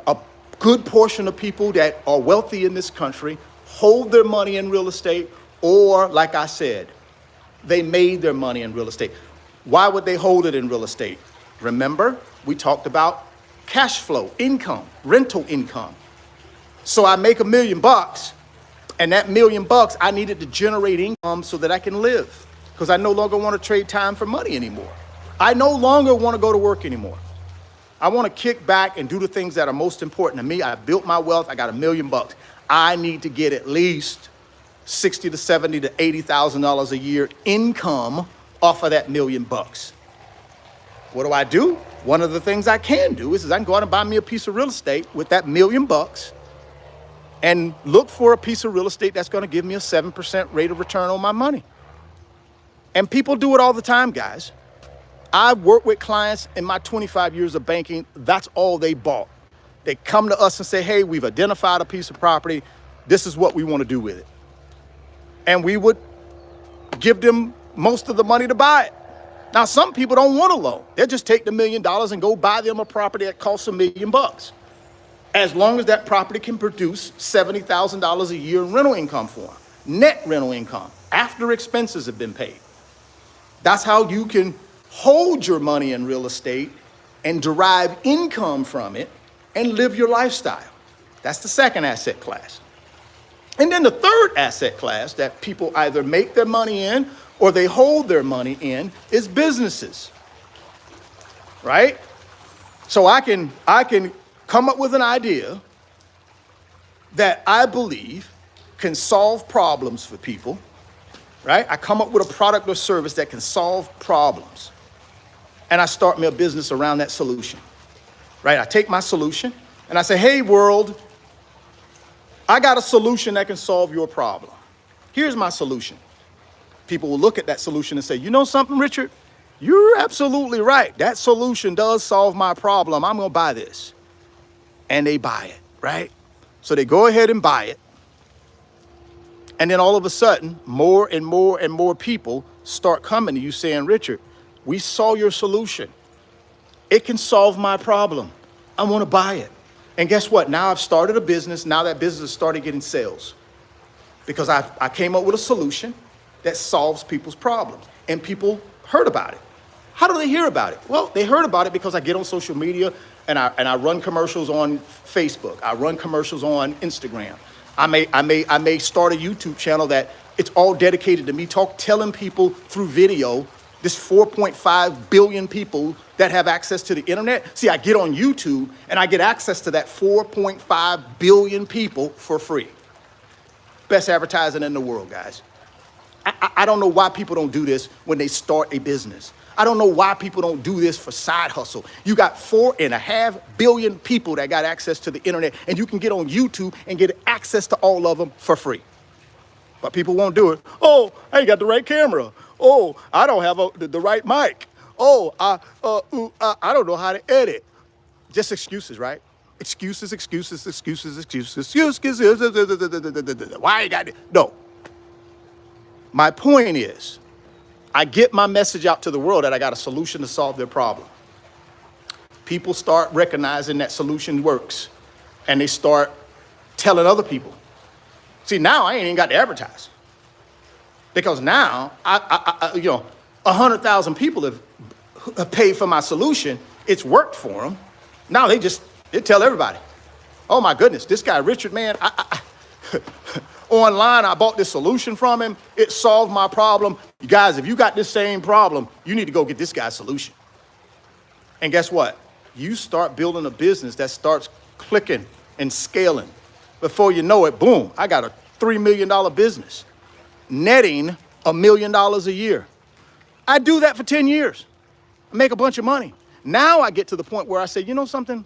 a good portion of people that are wealthy in this country hold their money in real estate, or like I said, they made their money in real estate. Why would they hold it in real estate? Remember, we talked about cash flow, income, rental income. So I make $1 million, and that $1 million, I needed to generate income so that I can live, because I no longer want to trade time for money anymore. I no longer want to go to work anymore. I want to kick back and do the things that are most important to me. I built my wealth. I got $1 million. I need to get at least $60,000 to $70,000 to $80,000 a year income off of that $1 million. What do? One of the things I can do is I can go out and buy me a piece of real estate with that $1 million and look for a piece of real estate that's going to give me a 7% rate of return on my money. And people do it all the time, guys. I've worked with clients in my 25 years of banking. That's all they bought. They come to us and say, hey, we've identified a piece of property. This is what we want to do with it. And we would give them most of the money to buy it. Now, some people don't want a loan. They'll just take the $1 million and go buy them a property that costs $1 million. As long as that property can produce $70,000 a year in rental income for them. Net rental income after expenses have been paid. That's how you can hold your money in real estate and derive income from it and live your lifestyle. That's the second asset class. And then the third asset class that people either make their money in or they hold their money in is businesses, right? So I can come up with an idea that I believe can solve problems for people, right? I come up with a product or service that can solve problems. And I start me a business around that solution, right? I take my solution and I say, hey, world, I got a solution that can solve your problem. Here's my solution. People will look at that solution and say, you know something, Richard? You're absolutely right. That solution does solve my problem. I'm going to buy this. And they buy it, right? So they go ahead and buy it. And then all of a sudden, more and more and more people start coming to you saying, Richard, we saw your solution. It can solve my problem. I want to buy it. And guess what? Now I've started a business. Now that business started getting sales because I came up with a solution that solves people's problems, and people heard about it. How do they hear about it? Well, they heard about it because I get on social media and I run commercials on Facebook. I run commercials on Instagram. I may start a YouTube channel that it's all dedicated to me telling people through video. This 4.5 billion people that have access to the internet. See, I get on YouTube and I get access to that 4.5 billion people for free. Best advertising in the world, guys. I don't know why people don't do this when they start a business. I don't know why people don't do this for side hustle. You got 4.5 billion people that got access to the internet, and you can get on YouTube and get access to all of them for free. But people won't do it. Oh, I ain't got the right camera. Oh, I don't have the right mic. Oh, I don't know how to edit. Just excuses, right? Excuses. Why you got it? No. My point is, I get my message out to the world that I got a solution to solve their problem. People start recognizing that solution works, and they start telling other people. See, now I ain't even got to advertise. Because now, 100,000 people have paid for my solution. It's worked for them. Now they tell everybody, oh my goodness, this guy Richard, man, online I bought this solution from him. It solved my problem. You guys, if you got this same problem, you need to go get this guy's solution. And guess what? You start building a business that starts clicking and scaling. Before you know it, boom, I got a $3 million business. Netting $1 million a year. I do that for 10 years. I make a bunch of money. Now I get to the point where I say, you know something?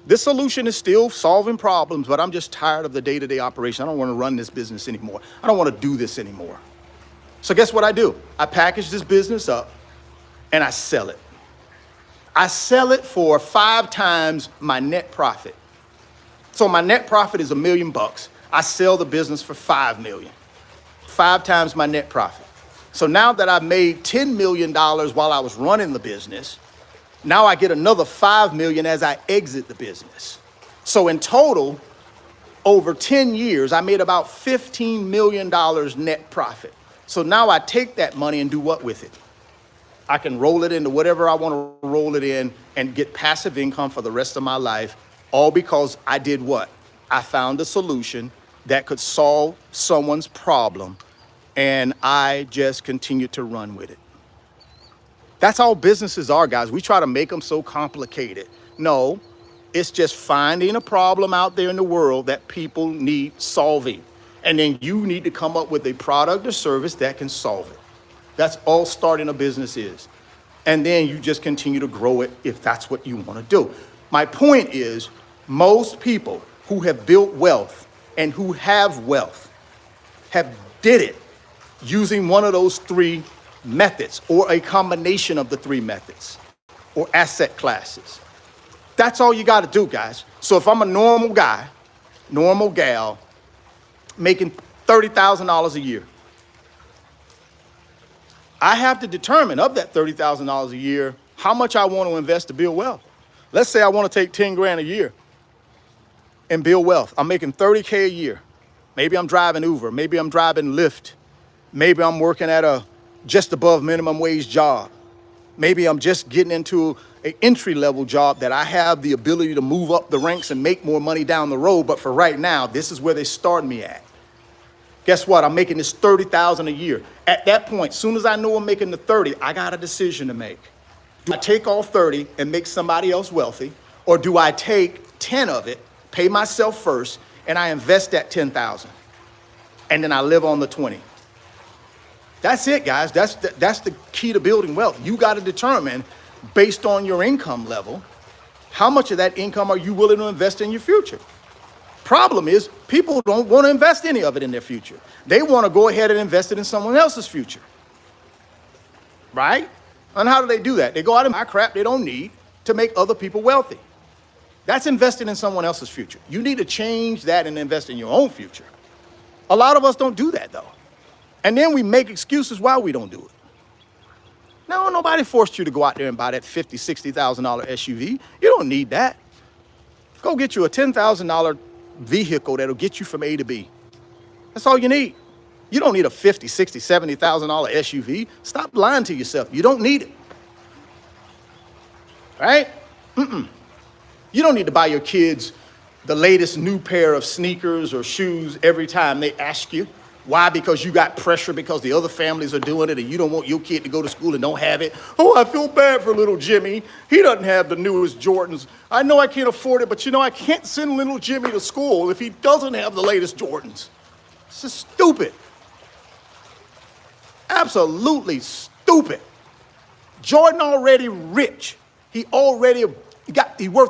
This solution is still solving problems, but I'm just tired of the day-to-day operation. I don't want to run this business anymore. I don't want to do this anymore. So guess what I do? I package this business up and I sell it. I sell it for 5 times my net profit. So my net profit is $1 million. I sell the business for 5 million. 5 times my net profit. So now that I've made $10 million while I was running the business, now I get another 5 million as I exit the business. So in total, over 10 years, I made about $15 million net profit. So now I take that money and do what with it? I can roll it into whatever I want to roll it in and get passive income for the rest of my life, all because I did what? I found a solution that could solve someone's problem, and I just continued to run with it. That's how businesses are, guys. We try to make them so complicated. No, it's just finding a problem out there in the world that people need solving. And then you need to come up with a product or service that can solve it. That's all starting a business is. And then you just continue to grow it if that's what you want to do. My point is, most people who have built wealth and who have wealth have did it using one of those 3 methods or a combination of the 3 methods or asset classes. That's all you got to do, guys. So if I'm a normal guy, normal gal, making $30,000 a year, I have to determine of that $30,000 a year how much I want to invest to build wealth. Let's say I want to take 10 grand a year and build wealth. I'm making 30K a year. Maybe I'm driving Uber. Maybe I'm driving Lyft. Maybe I'm working at a just above minimum wage job. Maybe I'm just getting into an entry-level job that I have the ability to move up the ranks and make more money down the road. But for right now, this is where they start me at. Guess what? I'm making this $30,000 a year. At that point, as soon as I know I'm making the 30, I got a decision to make. Do I take all 30 and make somebody else wealthy? Or do I take 10 of it, pay myself first, and I invest that 10,000? And then I live on the 20. That's it, guys. That's the key to building wealth. You got to determine, based on your income level, how much of that income are you willing to invest in your future? Problem is, people don't want to invest any of it in their future. They want to go ahead and invest it in someone else's future. Right? And how do they do that? They go out and buy crap they don't need to make other people wealthy. That's investing in someone else's future. You need to change that and invest in your own future. A lot of us don't do that, though. And then we make excuses why we don't do it. No, nobody forced you to go out there and buy that $50,000, $60,000 SUV. You don't need that. Go get you a $10,000 vehicle that'll get you from A to B. That's all you need. You don't need a $50,000, $60,000, $70,000 SUV. Stop lying to yourself. You don't need it. Right? You don't need to buy your kids the latest new pair of sneakers or shoes every time they ask you. Why? Because you got pressure because the other families are doing it and you don't want your kid to go to school and don't have it. Oh, I feel bad for little Jimmy. He doesn't have the newest Jordans. I know I can't afford it, but you know, I can't send little Jimmy to school if he doesn't have the latest Jordans. This is stupid. Absolutely stupid. Jordan already rich. He worth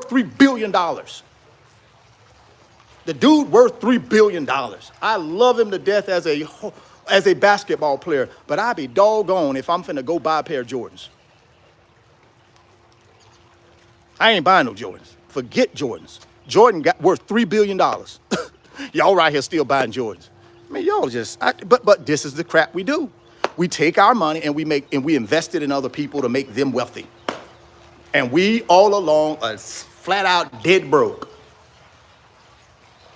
$3 billion. The dude worth $3 billion. I love him to death as a basketball player, but I'd be doggone if I'm finna go buy a pair of Jordans. I ain't buying no Jordans. Forget Jordans. Jordan got worth $3 billion. Y'all right here still buying Jordans. I mean, y'all just, but this is the crap we do. We take our money and we invest it in other people to make them wealthy. And we all along are flat out dead broke.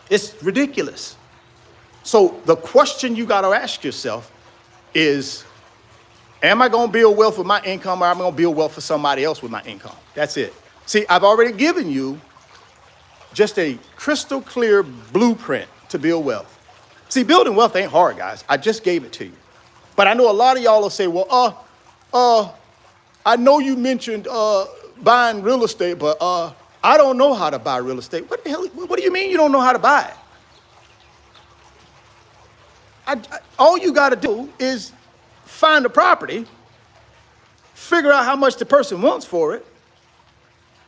It's ridiculous. So the question you got to ask yourself is, am I going to build wealth with my income or am I going to build wealth for somebody else with my income? That's it. See, I've already given you just a crystal clear blueprint to build wealth. See, building wealth ain't hard, guys. I just gave it to you. But I know a lot of y'all will say, well, I know you mentioned buying real estate, but I don't know how to buy real estate. What the hell? What do you mean you don't know how to buy it? All you got to do is find a property, figure out how much the person wants for it,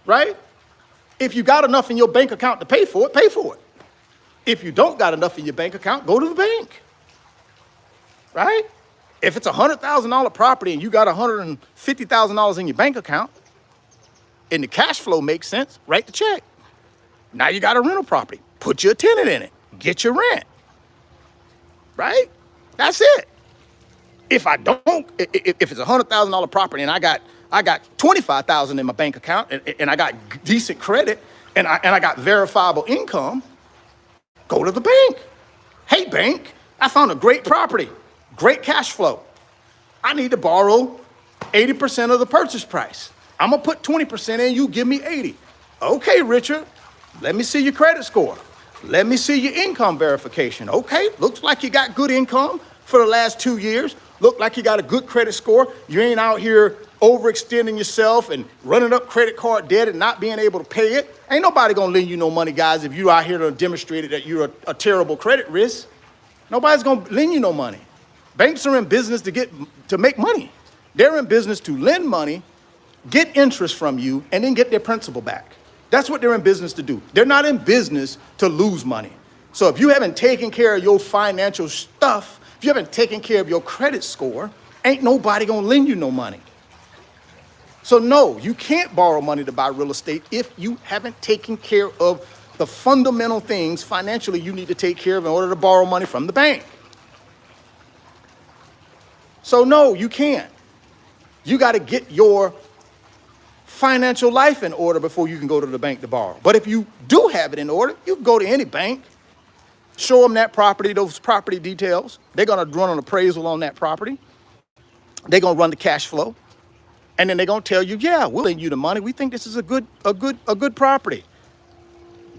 right? If you got enough in your bank account to pay for it, pay for it. If you don't got enough in your bank account, go to the bank, right? If it's a $100,000 property and you got $150,000 in your bank account and the cash flow makes sense, write the check. Now you got a rental property, put your tenant in it, get your rent, right? That's it. If I don't, if it's a $100,000 property and I got $25,000 in my bank account and I got decent credit and I got verifiable income, go to the bank. Hey, bank, I found a great property, great cash flow. I need to borrow 80% of the purchase price. I'm gonna put 20% in, you give me 80. Okay, Richard, let me see your credit score. Let me see your income verification. Okay, looks like you got good income for the last 2 years. Look like you got a good credit score. You ain't out here overextending yourself and running up credit card debt and not being able to pay it. Ain't nobody gonna lend you no money, guys, if you out here to demonstrate that you're a terrible credit risk. Nobody's gonna lend you no money. Banks are in business to make money. They're in business to lend money, get interest from you, and then get their principal back. That's what they're in business to do. They're not in business to lose money. So if you haven't taken care of your financial stuff, if you haven't taken care of your credit score, ain't nobody gonna lend you no money. So no, you can't borrow money to buy real estate if you haven't taken care of the fundamental things financially you need to take care of in order to borrow money from the bank. So no, you can't. You gotta get your financial life in order before you can go to the bank to borrow. But if you do have it in order, you can go to any bank, show them that property, those property details. They're gonna run an appraisal on that property. They're gonna run the cash flow. And then they're gonna tell you, yeah, we'll lend you the money. We think this is a good property.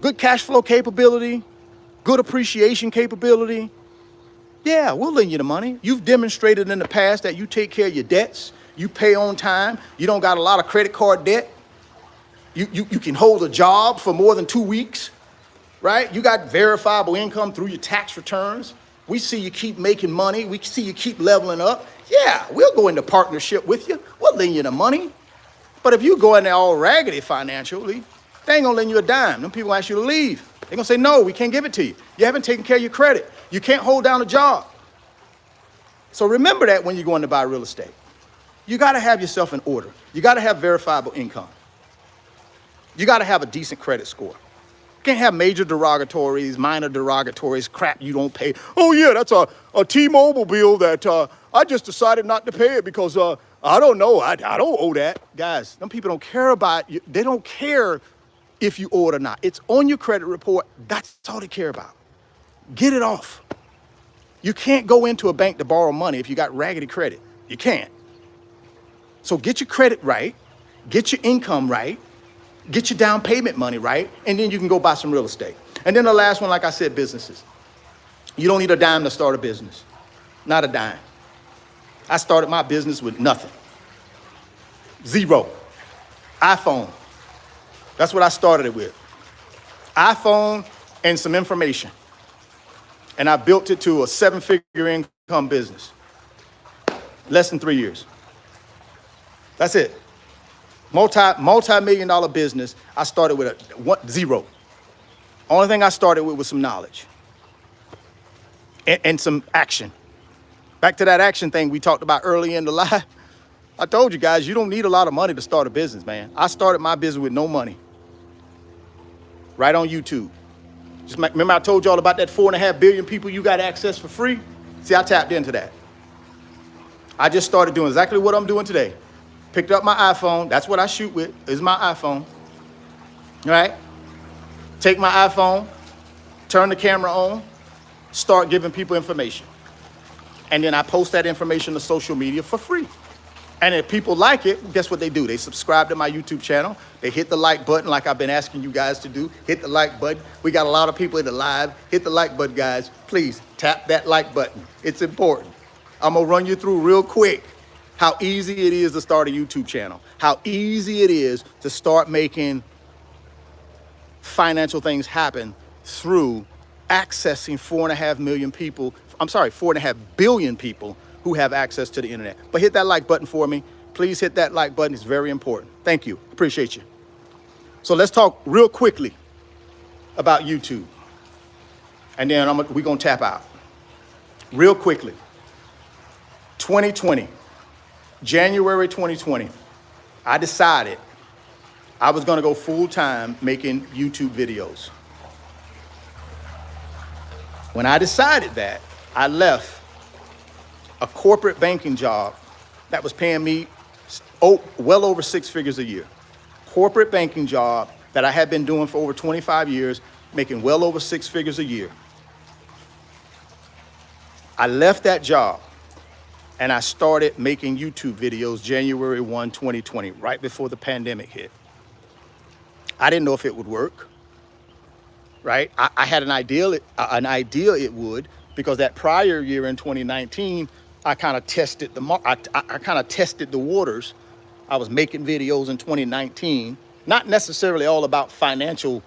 Good cash flow capability, good appreciation capability. Yeah, we'll lend you the money. You've demonstrated in the past that you take care of your debts, you pay on time, you don't got a lot of credit card debt. You can hold a job for more than 2 weeks, right? You got verifiable income through your tax returns. We see you keep making money. We see you keep leveling up. Yeah, we'll go into partnership with you. We'll lend you the money. But if you go in there all raggedy financially, they ain't gonna lend you a dime. Them people ask you to leave. They're gonna say, no, we can't give it to you. You haven't taken care of your credit. You can't hold down a job. So remember that when you're going to buy real estate. You gotta have yourself in order. You gotta have verifiable income. You gotta have a decent credit score. You can't have major derogatories, minor derogatories, crap you don't pay. Oh yeah, that's a T-Mobile bill that I just decided not to pay it because I don't know, I don't owe that. Guys, them people don't care about you. They don't care if you owe it or not. It's on your credit report. That's all they care about. Get it off. You can't go into a bank to borrow money if you got raggedy credit. You can't. So get your credit right, get your income right, get your down payment money right, and then you can go buy some real estate. And then the last one, like I said, businesses. You don't need a dime to start a business. Not a dime. I started my business with nothing. Zero. iPhone. That's what I started it with. iPhone and some information. And I built it to a 7-figure income business. Less than 3 years. That's it. Multi-million dollar business. I started with zero. Only thing I started with was some knowledge and some action. Back to that action thing we talked about earlier in the live. I told you guys, you don't need a lot of money to start a business, man. I started my business with no money. Right on YouTube. Just remember I told y'all about that 4.5 billion people you got access for free? See, I tapped into that. I just started doing exactly what I'm doing today. Picked up my iPhone. That's what I shoot with, is my iPhone. All right? Take my iPhone, turn the camera on, start giving people information. And then I post that information to social media for free. And if people like it, guess what they do? They subscribe to my YouTube channel. They hit the like button like I've been asking you guys to do. Hit the like button. We got a lot of people in the live. Hit the like button, guys. Please tap that like button. It's important. I'm going to run you through real quick how easy it is to start a YouTube channel. How easy it is to start making financial things happen through accessing 4.5 million people. I'm sorry, 4.5 billion people who have access to the internet. But hit that like button for me. Please hit that like button. It's very important. Thank you. Appreciate you. So let's talk real quickly about YouTube. And then we're going to tap out. Real quickly. 2020, January 2020, I decided I was going to go full time making YouTube videos. When I decided that, I left a corporate banking job that was paying me well over 6 figures a year. Corporate banking job that I had been doing for over 25 years, making well over 6 figures a year. I left that job and I started making YouTube videos January 1, 2020, right before the pandemic hit. I didn't know if it would work, right? I had an idea it would, because that prior year in 2019, I kind of tested the waters. I was making videos in 2019, not necessarily all about financial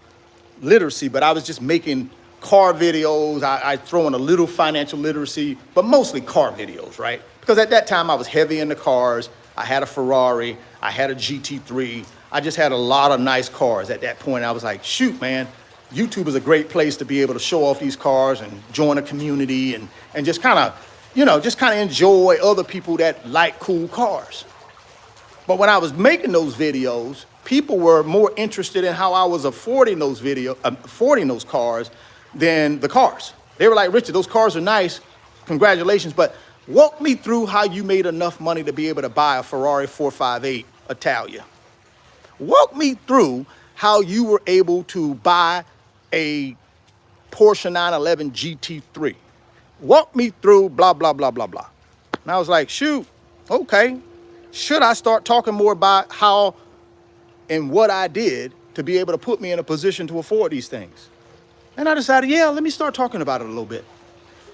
literacy, but I was just making car videos. I throw in a little financial literacy, but mostly car videos, right? Because at that time I was heavy into cars. I had a Ferrari, I had a GT3. I just had a lot of nice cars at that point. I was like, shoot, man, YouTube is a great place to be able to show off these cars and join a community and just kind of enjoy other people that like cool cars. But when I was making those videos, people were more interested in how I was affording those cars than the cars. They were like, Richard, those cars are nice, congratulations, but walk me through how you made enough money to be able to buy a Ferrari 458 Italia. Walk me through how you were able to buy a Porsche 911 GT3. Walk me through blah, blah, blah, blah, blah. And I was like, shoot, okay. Should I start talking more about how and what I did to be able to put me in a position to afford these things? And I decided, yeah, let me start talking about it a little bit.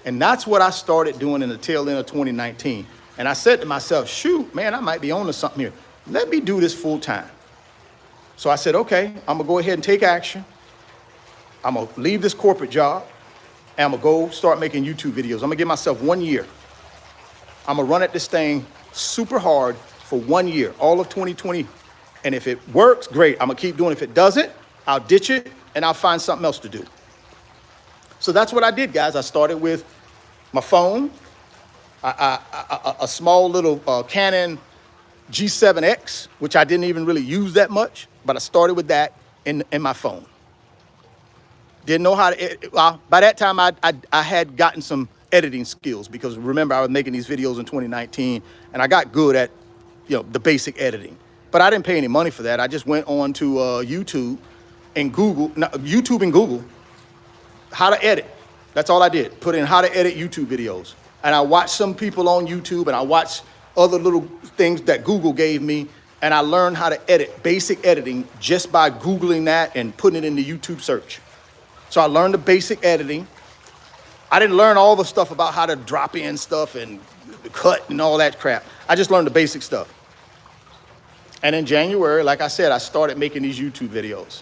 And that's what I started doing in the tail end of 2019. And I said to myself, shoot, man, I might be on to something here. Let me do this full time. So I said, okay, I'm gonna go ahead and take action. I'm gonna leave this corporate job and I'm gonna go start making YouTube videos. I'm gonna give myself 1 year. I'm gonna run at this thing super hard for 1 year, all of 2020. And if it works, great, I'm gonna keep doing it. If it doesn't, I'll ditch it and I'll find something else to do. So that's what I did, guys. I started with my phone, a small little Canon G7X, which I didn't even really use that much, but I started with that in my phone. Didn't know how to, by that time I had gotten some editing skills, because remember, I was making these videos in 2019 and I got good at, the basic editing, but I didn't pay any money for that. I just went on to YouTube and Google, how to edit. That's all I did. Put in how to edit YouTube videos. And I watched some people on YouTube and I watched other little things that Google gave me. And I learned how to edit, basic editing, just by Googling that and putting it in the YouTube search. So I learned the basic editing. I didn't learn all the stuff about how to drop in stuff and cut and all that crap. I just learned the basic stuff. And in January, like I said, I started making these YouTube videos.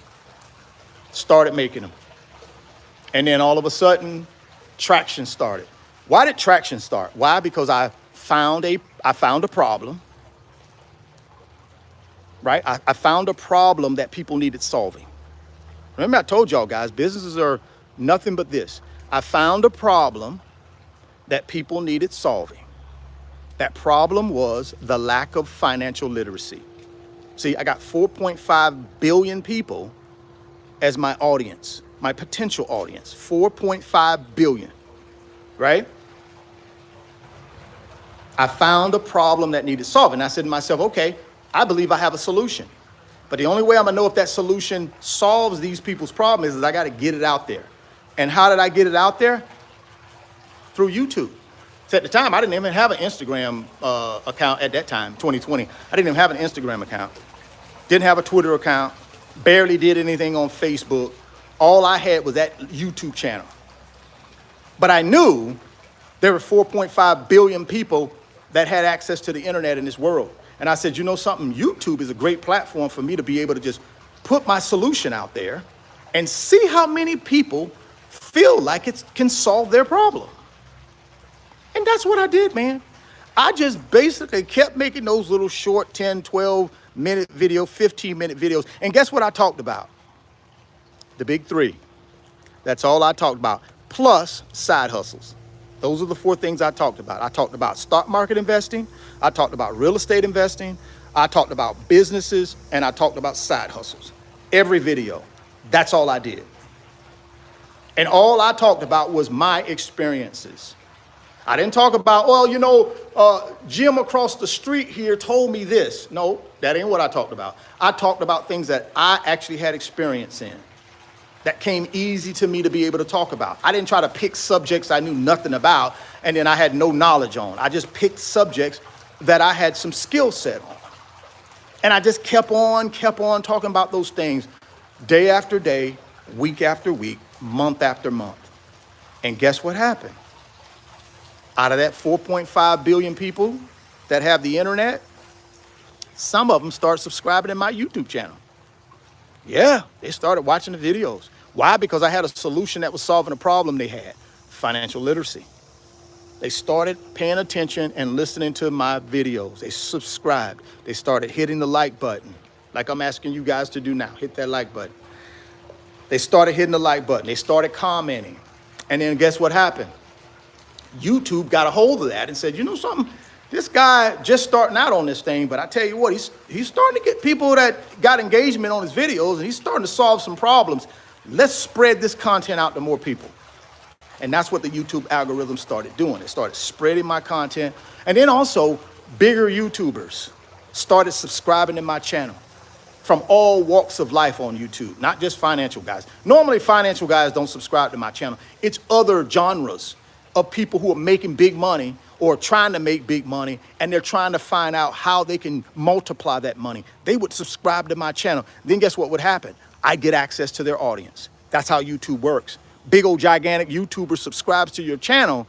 Started making them. And then all of a sudden, traction started. Why did traction start? Why? Because I found a problem, right? I found a problem that people needed solving. Remember, I told y'all guys, businesses are nothing but this. I found a problem that people needed solving. That problem was the lack of financial literacy. See, I got 4.5 billion people as my audience, my potential audience, 4.5 billion, right? I found a problem that needed solving. I said to myself, okay, I believe I have a solution. But the only way I'm gonna know if that solution solves these people's problem is I gotta get it out there. And how did I get it out there? Through YouTube. So at the time, I didn't even have an Instagram account at that time, 2020. I didn't even have an Instagram account. Didn't have a Twitter account. Barely did anything on Facebook. All I had was that YouTube channel. But I knew there were 4.5 billion people that had access to the internet in this world. And I said, you know something? YouTube is a great platform for me to be able to just put my solution out there and see how many people feel like it can solve their problem. And that's what I did, man. I just basically kept making those little short 10, 12 minute video, 15-minute videos. And guess what I talked about? The big three. That's all I talked about, plus side hustles. Those are the four things I talked about. I talked about stock market investing. I talked about real estate investing. I talked about businesses, and I talked about side hustles. Every video. That's all I did. And all I talked about was my experiences. I didn't talk about, well, you know, Jim across the street here told me this. No, that ain't what I talked about. I talked about things that I actually had experience in, that came easy to me to be able to talk about. I didn't try to pick subjects I knew nothing about and then I had no knowledge on. I just picked subjects that I had some skill set on. And I just kept on talking about those things day after day, week after week, month after month. And guess what happened? Out of that 4.5 billion people that have the internet, some of them start subscribing to my YouTube channel. Yeah, they started watching the videos. Why? Because I had a solution that was solving a problem they had, financial literacy. They started paying attention and listening to my videos. They subscribed. They started hitting the like button, like I'm asking you guys to do now. Hit that like button. They started hitting the like button. They started commenting. And then guess what happened? YouTube got a hold of that and said, you know something? This guy just starting out on this thing, but I tell you what, he's starting to get people that got engagement on his videos, and he's starting to solve some problems. Let's spread this content out to more people. And that's what the YouTube algorithm started doing. It started spreading my content. And then also, bigger YouTubers started subscribing to my channel from all walks of life on YouTube, not just financial guys. Normally, financial guys don't subscribe to my channel. It's other genres of people who are making big money or trying to make big money, and they're trying to find out how they can multiply that money. They would subscribe to my channel. Then guess what would happen? I get access to their audience. That's how YouTube works. Big old gigantic YouTuber subscribes to your channel,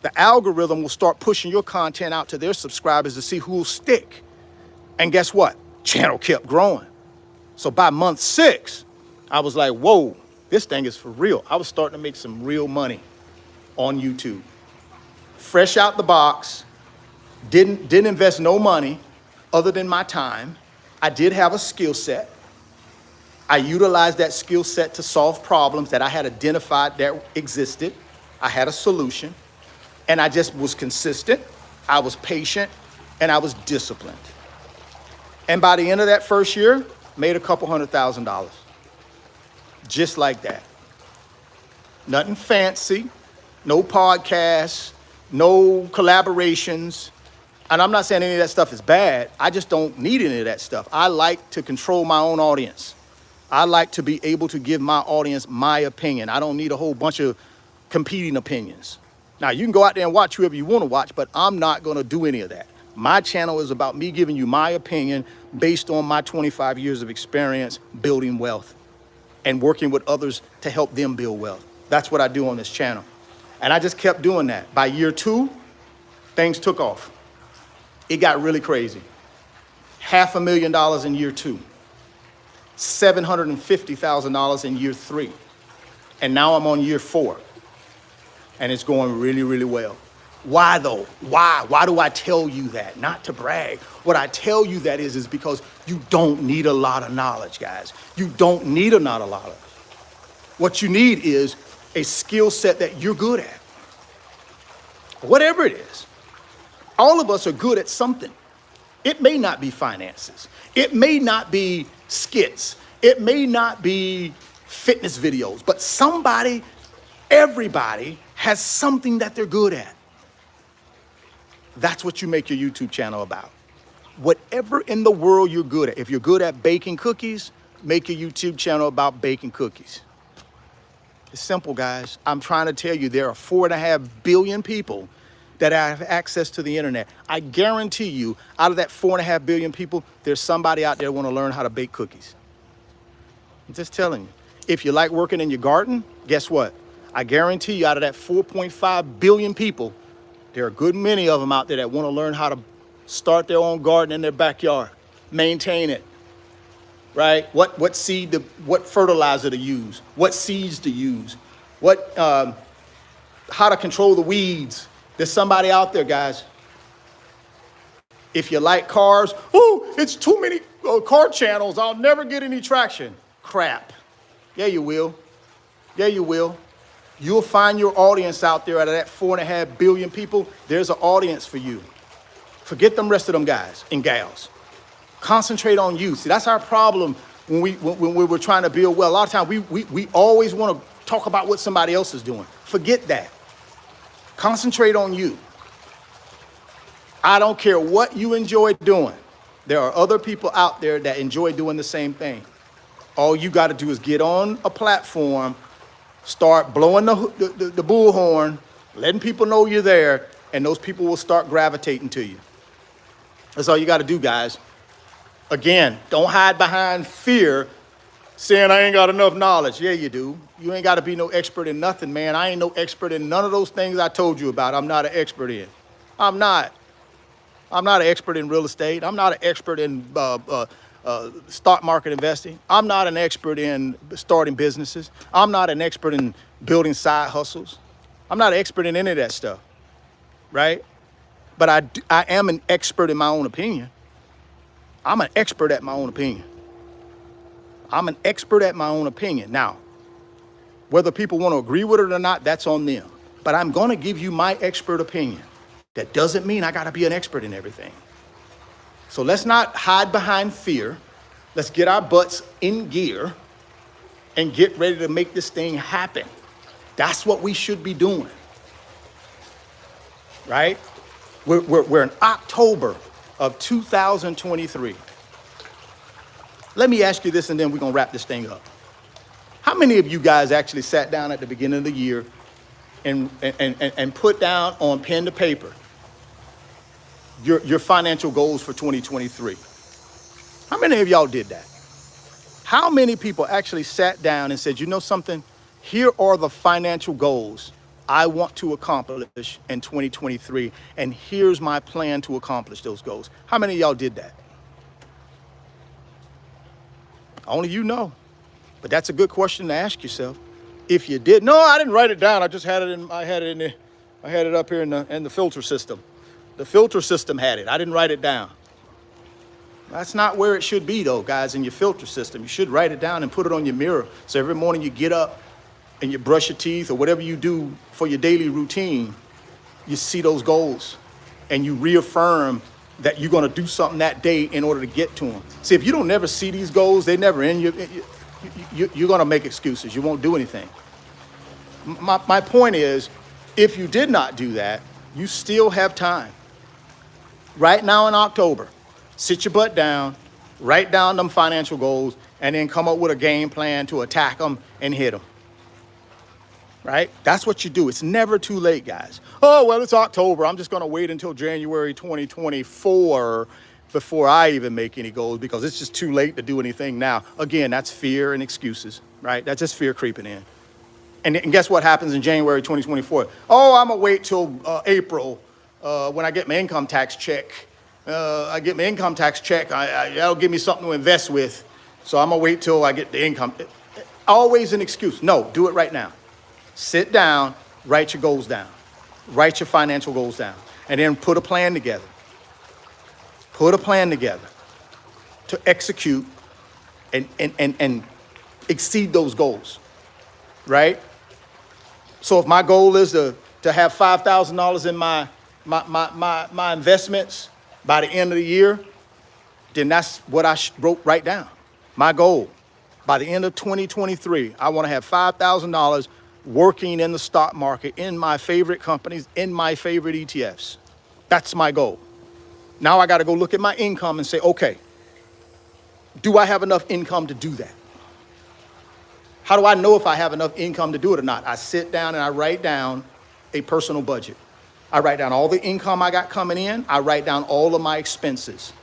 the algorithm will start pushing your content out to their subscribers to see who will stick. And guess what? Channel kept growing. So by month 6, I was like, whoa, this thing is for real. I was starting to make some real money on YouTube. Fresh out the box, didn't invest no money other than my time. I did have a skill set. I utilized that skill set to solve problems that I had identified that existed. I had a solution, and I just was consistent. I was patient, and I was disciplined. And by the end of that first year, made a couple $100,000. Just like that. Nothing fancy, no podcasts, no collaborations. And I'm not saying any of that stuff is bad. I just don't need any of that stuff. I like to control my own audience. I like to be able to give my audience my opinion. I don't need a whole bunch of competing opinions. Now, you can go out there and watch whoever you want to watch, but I'm not going to do any of that. My channel is about me giving you my opinion based on my 25 years of experience building wealth and working with others to help them build wealth. That's what I do on this channel. And I just kept doing that. By year 2, things took off. It got really crazy. $500,000 in year 2. $750,000 in year 3. And now I'm on year 4. And it's going really, really well. Why though? Why? Why do I tell you that? Not to brag. What I tell you that is because you don't need a lot of knowledge, guys. You don't need not a lot of. What you need is a skill set that you're good at. Whatever it is. All of us are good at something. It may not be finances. It may not be skits. It may not be fitness videos, but everybody has something that they're good at. That's what you make your YouTube channel about. Whatever in the world you're good at. If you're good at baking cookies, make your YouTube channel about baking cookies. It's simple, guys. I'm trying to tell you there are 4.5 billion people that have access to the internet. I guarantee you, out of that 4.5 billion people, there's somebody out there want to learn how to bake cookies. I'm just telling you. If you like working in your garden, guess what? I guarantee you, out of that 4.5 billion people, there are a good many of them out there that want to learn how to start their own garden in their backyard, maintain it, right? What fertilizer to use, what seeds to use, how to control the weeds. There's somebody out there, guys. If you like cars, oh, it's too many. Oh, car channels, I'll never get any traction. Crap. Yeah, you will. Yeah, you will. You'll find your audience out there. Out of that 4.5 billion people, there's an audience for you. Forget them rest of them guys and gals. Concentrate on you. See, that's our problem when we were trying to build well. A lot of times we always want to talk about what somebody else is doing. Forget that. Concentrate on you. I don't care what you enjoy doing. There are other people out there that enjoy doing the same thing. All you got to do is get on a platform, start blowing the bullhorn, letting people know you're there, and those people will start gravitating to you. That's all you got to do, guys. Again, don't hide behind fear, saying I ain't got enough knowledge. Yeah, you do. You ain't got to be no expert in nothing, man. I ain't no expert in none of those things I told you about. I'm not an expert in. I'm not. I'm not an expert in real estate. I'm not an expert in stock market investing. I'm not an expert in starting businesses. I'm not an expert in building side hustles. I'm not an expert in any of that stuff, right? But I am an expert in my own opinion. I'm an expert at my own opinion. I'm an expert at my own opinion. Now, whether people want to agree with it or not, that's on them. But I'm going to give you my expert opinion. That doesn't mean I got to be an expert in everything. So let's not hide behind fear. Let's get our butts in gear and get ready to make this thing happen. That's what we should be doing, right? We're in October of 2023. Let me ask you this, and then we're going to wrap this thing up. How many of you guys actually sat down at the beginning of the year and put down on pen to paper your financial goals for 2023? How many of y'all did that? How many people actually sat down and said, you know something? Here are the financial goals I want to accomplish in 2023, and here's my plan to accomplish those goals. How many of y'all did that? Only you know. But that's a good question to ask yourself. If you did, no, I didn't write it down. I just had it I had it up here in the filter system. The filter system had it. I didn't write it down. That's not where it should be, though, guys, in your filter system. You should write it down and put it on your mirror. So every morning you get up and you brush your teeth or whatever you do for your daily routine, you see those goals and you reaffirm that you're going to do something that day in order to get to them. See, if you don't never see these goals, they never in you. You're going to make excuses. You won't do anything. My point is, if you did not do that, you still have time. Right now in October, sit your butt down, write down them financial goals, and then come up with a game plan to attack them and hit them. Right? That's what you do. It's never too late, guys. Oh, well, it's October. I'm just going to wait until January 2024 before I even make any goals because it's just too late to do anything now. Again, that's fear and excuses, right? That's just fear creeping in. And guess what happens in January 2024? Oh, I'm going to wait till April when I get my income tax check. I get my income tax check. That'll give me something to invest with. So I'm going to wait till I get the income. Always an excuse. No, do it right now. Sit down, write your goals down. Write your financial goals down. And then put a plan together. Put a plan together to execute and exceed those goals, right? So if my goal is to have $5,000 in my investments by the end of the year, then that's what I wrote right down. My goal, by the end of 2023, I want to have $5,000 working in the stock market, in my favorite companies, in my favorite ETFs. That's my goal. Now I got to go look at my income and say, okay, do I have enough income to do that? How do I know if I have enough income to do it or not? I sit down and I write down a personal budget. I write down all the income I got coming in. I write down all of my expenses.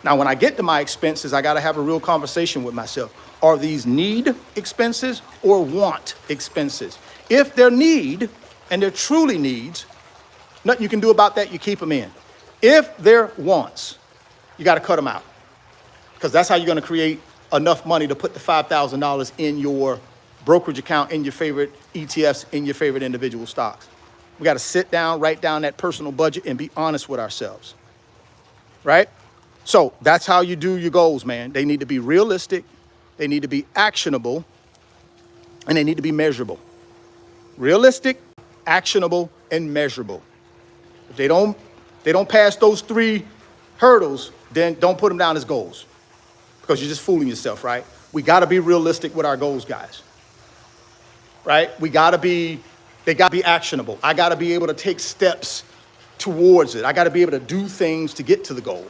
Now, when I get to my expenses, I got to have a real conversation with myself. Are these need expenses or want expenses? If they're need and they're truly needs, nothing you can do about that, you keep them in. If they're wants, you got to cut them out because that's how you're going to create enough money to put the $5,000 in your brokerage account, in your favorite ETFs, in your favorite individual stocks. We got to sit down, write down that personal budget and be honest with ourselves, right? So that's how you do your goals, man. They need to be realistic, they need to be actionable, and they need to be measurable. Realistic, actionable, and measurable. If they don't pass those three hurdles, then don't put them down as goals, because you're just fooling yourself, right? We got to be realistic with our goals, guys. Right? They got to be actionable. I got to be able to take steps towards it. I got to be able to do things to get to the goal.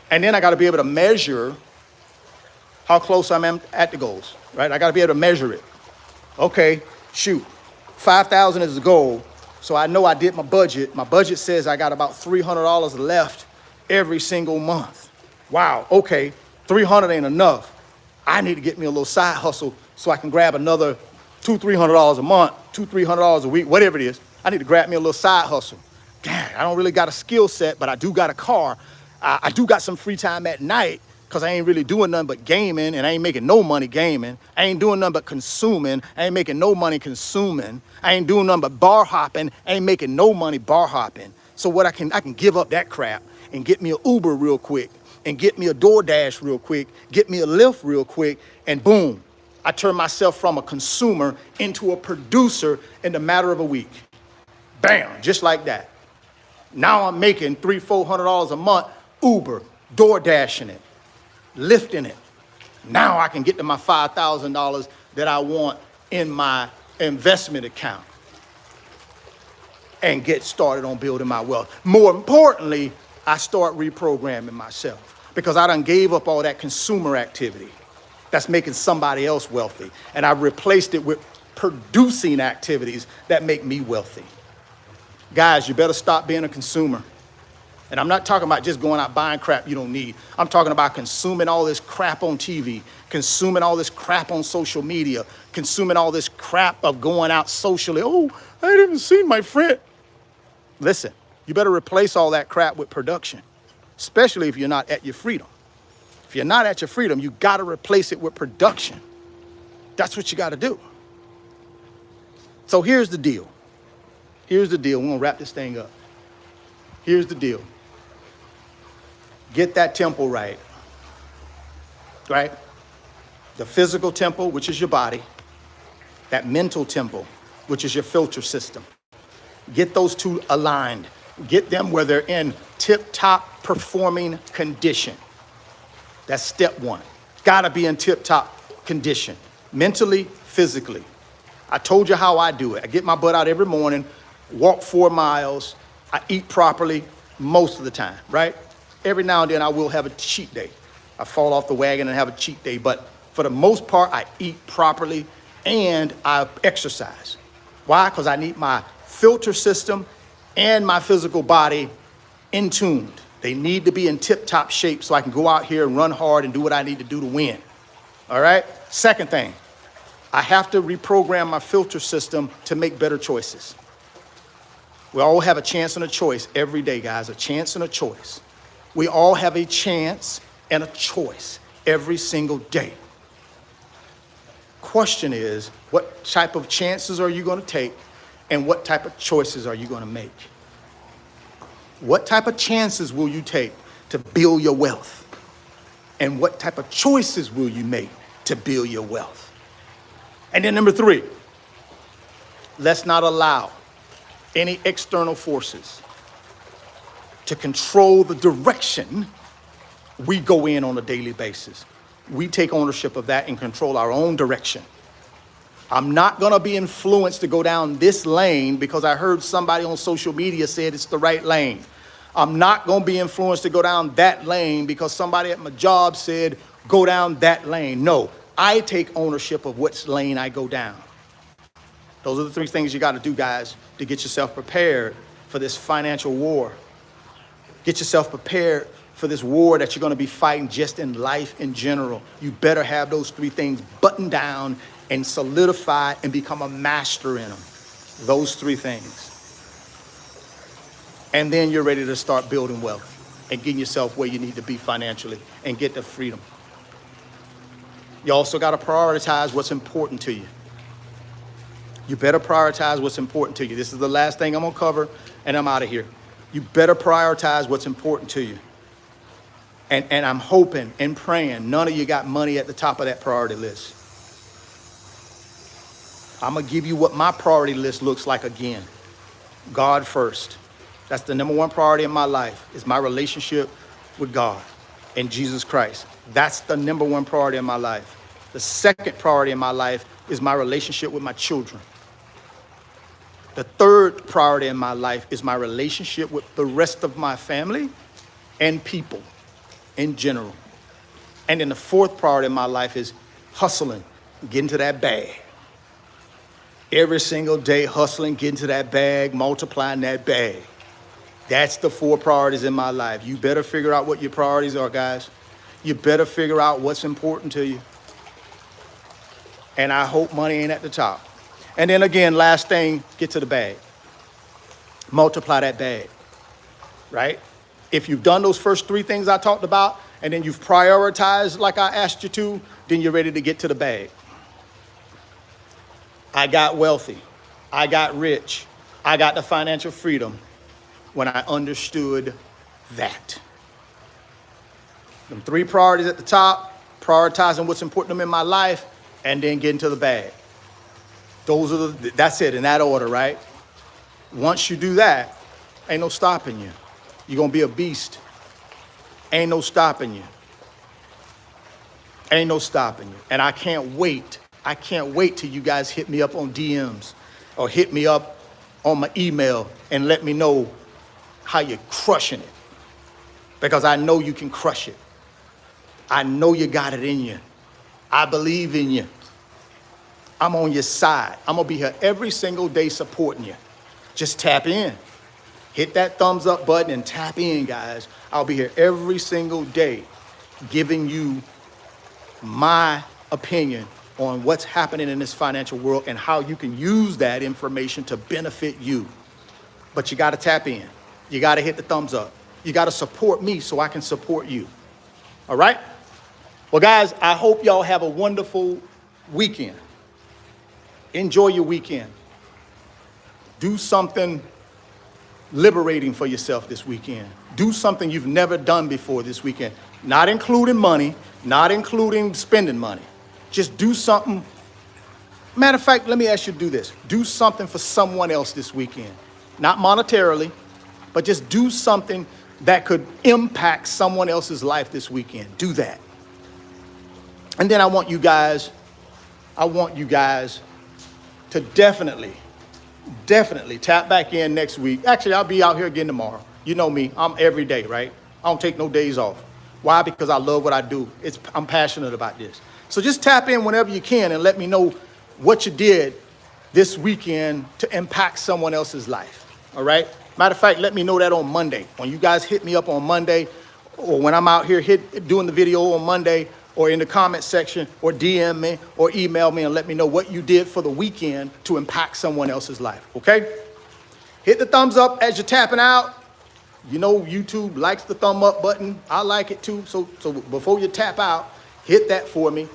And then I got to be able to measure how close I am at the goals, right? I got to be able to measure it. Okay, shoot, 5,000 is the goal. So I know I did my budget. My budget says I got about $300 left every single month. Wow, okay, 300 ain't enough. I need to get me a little side hustle so I can grab another $200-300 a month, $200-300 a week, whatever it is. I need to grab me a little side hustle. Dang, I don't really got a skill set, but I do got a car. I do got some free time at night, because I ain't really doing nothing but gaming, and I ain't making no money gaming. I ain't doing nothing but consuming. I ain't making no money consuming. I ain't doing nothing but bar hopping. I ain't making no money bar hopping. So what I can give up that crap and get me an Uber real quick, and get me a DoorDash real quick, get me a Lyft real quick, and boom, I turn myself from a consumer into a producer in the matter of a week. Bam, just like that. Now I'm making $300-400 a month, Uber, DoorDashing it, lifting it. Now I can get to my $5,000 that I want in my investment account and get started on building my wealth. More importantly, I start reprogramming myself, because I done gave up all that consumer activity that's making somebody else wealthy, and I've replaced it with producing activities that make me wealthy. Guys, you better stop being a consumer. And I'm not talking about just going out buying crap you don't need. I'm talking about consuming all this crap on TV, consuming all this crap on social media, consuming all this crap of going out socially. Oh, I haven't seen my friend. Listen, you better replace all that crap with production, especially if you're not at your freedom. If you're not at your freedom, you got to replace it with production. That's what you got to do. So here's the deal. Here's the deal. We're going to wrap this thing up. Here's the deal. Get that temple right. Right? The physical temple, which is your body. That mental temple, which is your filter system. Get those two aligned. Get them where they're in tip-top performing condition. That's step one. Gotta be in tip-top condition. Mentally, physically. I told you how I do it. I get my butt out every morning, walk 4 miles. I eat properly most of the time, right? Every now and then I will have a cheat day. I fall off the wagon and have a cheat day, but for the most part, I eat properly and I exercise. Why? Because I need my filter system and my physical body in tuned. They need to be in tip-top shape so I can go out here and run hard and do what I need to do to win. All right? Second thing, I have to reprogram my filter system to make better choices. We all have a chance and a choice every day, guys, a chance and a choice. We all have a chance and a choice every single day. Question is, what type of chances are you going to take, and what type of choices are you going to make? What type of chances will you take to build your wealth? And what type of choices will you make to build your wealth? And then number 3, let's not allow any external forces to control the direction we go in on a daily basis. We take ownership of that and control our own direction. I'm not gonna be influenced to go down this lane because I heard somebody on social media said it's the right lane. I'm not gonna be influenced to go down that lane because somebody at my job said, go down that lane. No, I take ownership of which lane I go down. Those are the 3 things you gotta do, guys, to get yourself prepared for this financial war. Get yourself prepared for this war that you're gonna be fighting just in life in general. You better have those 3 things buttoned down and solidify and become a master in them. Those 3 things. And then you're ready to start building wealth and getting yourself where you need to be financially and get the freedom. You also got to prioritize what's important to you. You better prioritize what's important to you. This is the last thing I'm going to cover, and I'm out of here. You better prioritize what's important to you. And I'm hoping and praying none of you got money at the top of that priority list. I'm going to give you what my priority list looks like again. God first. That's the number one priority in my life, is my relationship with God and Jesus Christ. That's the number one priority in my life. The second priority in my life is my relationship with my children. The third priority in my life is my relationship with the rest of my family and people in general. And then the fourth priority in my life is hustling, getting to that bag. Every single day, hustling, getting to that bag, multiplying that bag. That's the four priorities in my life. You better figure out what your priorities are, guys. You better figure out what's important to you. And I hope money ain't at the top. And then again, last thing, get to the bag. Multiply that bag, right? If you've done those first three things I talked about, and then you've prioritized like I asked you to, then you're ready to get to the bag. I got wealthy. I got rich. I got the financial freedom when I understood that. Them three priorities at the top, prioritizing what's important to me in my life, and then getting to the bag. That's it in that order, right? Once you do that, ain't no stopping you. You're going to be a beast. Ain't no stopping you. Ain't no stopping you. And I can't wait. I can't wait till you guys hit me up on DMs or hit me up on my email and let me know how you're crushing it. Because I know you can crush it. I know you got it in you. I believe in you. I'm on your side. I'm going to be here every single day supporting you. Just tap in. Hit that thumbs up button and tap in, guys. I'll be here every single day giving you my opinion on what's happening in this financial world and how you can use that information to benefit you. But you got to tap in. You got to hit the thumbs up. You got to support me so I can support you. All right? Well, guys, I hope y'all have a wonderful weekend. Enjoy your weekend. Do something liberating for yourself this weekend. Do something you've never done before this weekend. Not including money, not including spending money. Just do something. Matter of fact, let me ask you to do this. Do something for someone else this weekend. Not monetarily, but just do something that could impact someone else's life this weekend. Do that. And then I want you guys to definitely tap back in next week. Actually, I'll be out here again tomorrow. You know me, I'm every day, right? I don't take no days off. Why? Because I love what I do. I'm passionate about this. So just tap in whenever you can and let me know what you did this weekend to impact someone else's life, all right? Matter of fact, let me know that on Monday. When you guys hit me up on Monday, or when I'm out here doing the video on Monday, or in the comment section, or DM me, or email me and let me know what you did for the weekend to impact someone else's life, okay? Hit the thumbs up as you're tapping out. You know YouTube likes the thumb up button. I like it too, so before you tap out, hit that for me.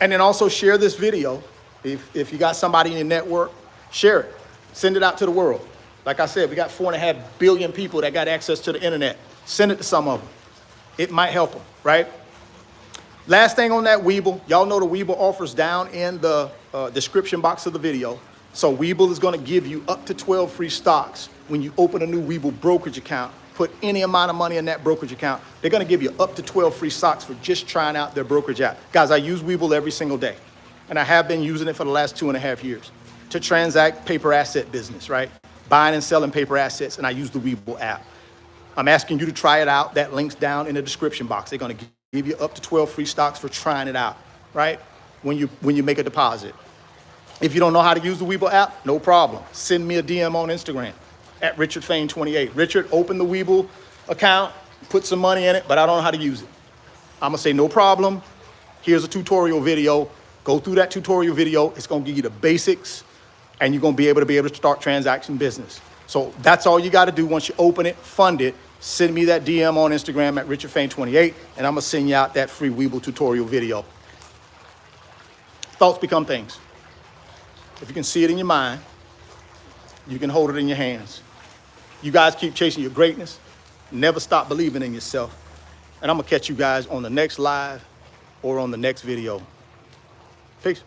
And then also share this video. If you got somebody in your network, share it. Send it out to the world. Like I said, we got 4.5 billion people that got access to the internet. Send it to some of them. It might help them, right? Last thing on that Webull, y'all know the Webull offers down in the description box of the video. So Webull is going to give you up to 12 free stocks when you open a new Webull brokerage account. Put any amount of money in that brokerage account. They're going to give you up to 12 free stocks for just trying out their brokerage app. Guys, I use Webull every single day. And I have been using it for the last 2.5 years to transact paper asset business, right? Buying and selling paper assets, and I use the Webull app. I'm asking you to try it out. That link's down in the description box. They're going to give you up to 12 free stocks for trying it out, right? When you make a deposit. If you don't know how to use the Webull app, no problem. Send me a DM on Instagram at RichardFane28. Richard, open the Webull account, put some money in it, but I don't know how to use it. I'm going to say, no problem. Here's a tutorial video. Go through that tutorial video. It's going to give you the basics, and you're going to be able to start transaction business. So that's all you got to do once you open it, fund it. Send me that DM on Instagram at RichardFane28, and I'm going to send you out that free Webull tutorial video. Thoughts become things. If you can see it in your mind, you can hold it in your hands. You guys keep chasing your greatness. Never stop believing in yourself. And I'm gonna catch you guys on the next live or on the next video. Peace.